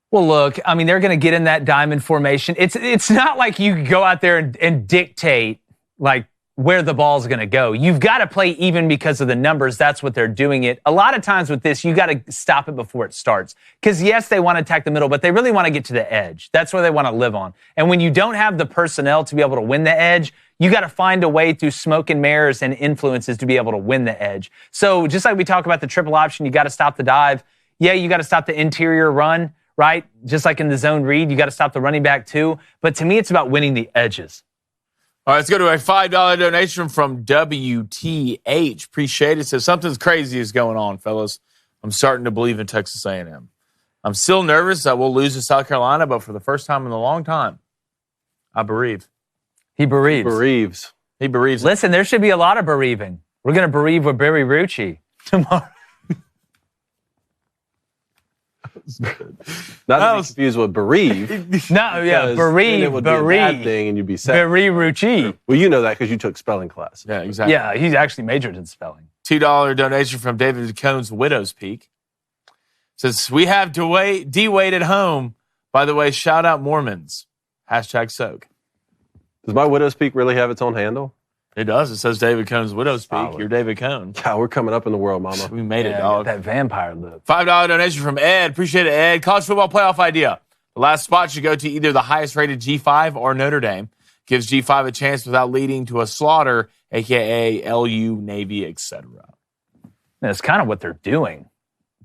Well, look, I mean, they're going to get in that diamond formation. It's not like you can go out there and dictate, like, where the ball's going to go. You've got to play even because of the numbers. That's what they're doing it. A lot of times with this, you got to stop it before it starts. Because, yes, they want to attack the middle, but they really want to get to the edge. That's where they want to live on. And when you don't have the personnel to be able to win the edge, you got to find a way through smoke and mirrors and influences to be able to win the edge. So just like we talk about the triple option, you got to stop the dive. Yeah, you got to stop the interior run. Right? Just like in the zone read, you got to stop the running back too. But to me, it's about winning the edges. All right, let's go to a $5 donation from WTH. Appreciate it. Says, something's crazy is going on, fellas. I'm starting to believe in Texas A&M. I'm still nervous that we'll lose to South Carolina, but for the first time in a long time, I bereave. He bereaves. He bereaves. Listen, there should be a lot of bereaving. We're going to bereave with Barry Rucci tomorrow. Not to be confused with bereave. No, yeah, bereave. It would be a bad thing, and you'd be sad. Barry Rucci. Well, you know that because you took spelling class. Yeah, exactly. Yeah, he's actually majored in spelling. $2 donation from David Cohn's Widow's Peak. Says, we have D-Wade at home. By the way, shout out Mormons. #soak. Does my Widow's Peak really have its own handle? It does. It says David Cohn's Widow's Peak. You're David Cohn. Yeah, we're coming up in the world, mama. We made it, dog. That vampire look. $5 donation from Ed. Appreciate it, Ed. College football playoff idea. The last spot should go to either the highest-rated G5 or Notre Dame. Gives G5 a chance without leading to a slaughter, a.k.a. LU, Navy, etc. That's kind of what they're doing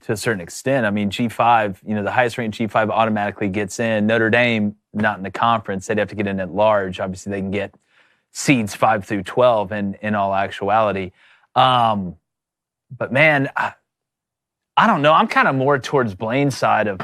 to a certain extent. I mean, G5, the highest-rated G5 automatically gets in. Notre Dame, not in the conference. They'd have to get in at large. Obviously, they can get seeds 5 through 12 in all actuality. But man, I don't know. I'm kind of more towards Blaine's side of,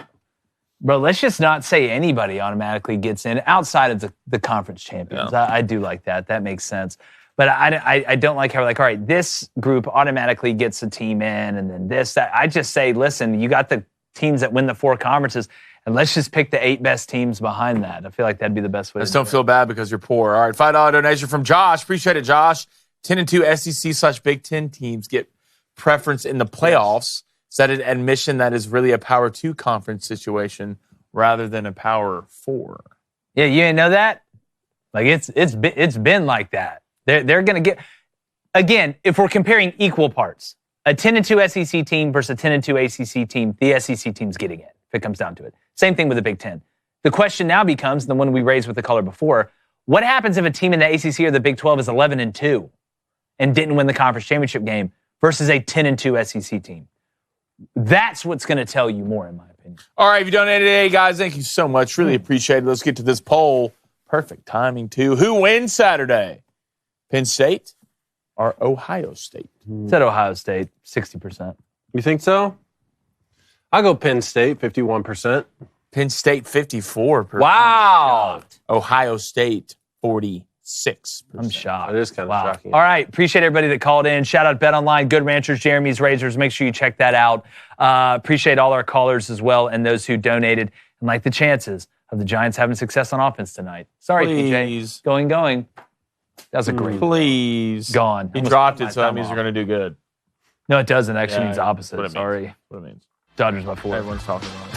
bro, let's just not say anybody automatically gets in outside of the conference champions. Yeah. I do like that. That makes sense. But I don't like how we're like, all right, this group automatically gets a team in, and then this, that. I just say, listen, you got the teams that win the 4 conferences, and let's just pick the 8 best teams behind that. I feel like that'd be the best way to do it. Just don't feel bad because you're poor. All right, $5 donation from Josh. Appreciate it, Josh. 10-2 SEC/Big Ten teams get preference in the playoffs. Is that an admission that is really a Power 2 conference situation rather than a Power 4? Yeah, you didn't know that? Like, it's been like that. They're going to get, again, if we're comparing equal parts, a 10-2 SEC team versus a 10-2 ACC team, the SEC team's getting it, if it comes down to it. Same thing with the Big Ten. The question now becomes, the one we raised with the caller before, what happens if a team in the ACC or the Big 12 is 11-2 and didn't win the conference championship game versus a 10-2 SEC team? That's what's going to tell you more, in my opinion. All right, if you donated today, guys, thank you so much. Really appreciate it. Let's get to this poll. Perfect timing, too. Who wins Saturday? Penn State or Ohio State? Said Ohio State, 60%. You think so? I'll go Penn State, 51%. Penn State, 54%. Wow. Ohio State, 46%. I'm shocked. It is kind of shocking. All right. Appreciate everybody that called in. Shout out Bet Online, Good Ranchers, Jeremy's Razors. Make sure you check that out. Appreciate all our callers as well and those who donated. And like the chances of the Giants having success on offense tonight. Sorry, PJ. Going. That was a great. Please. Gone. He dropped it, so that means you're going to do good. No, it doesn't. It actually means opposite. What it means. Sorry. What it means. Dodgers by 4. Everyone's talking about it.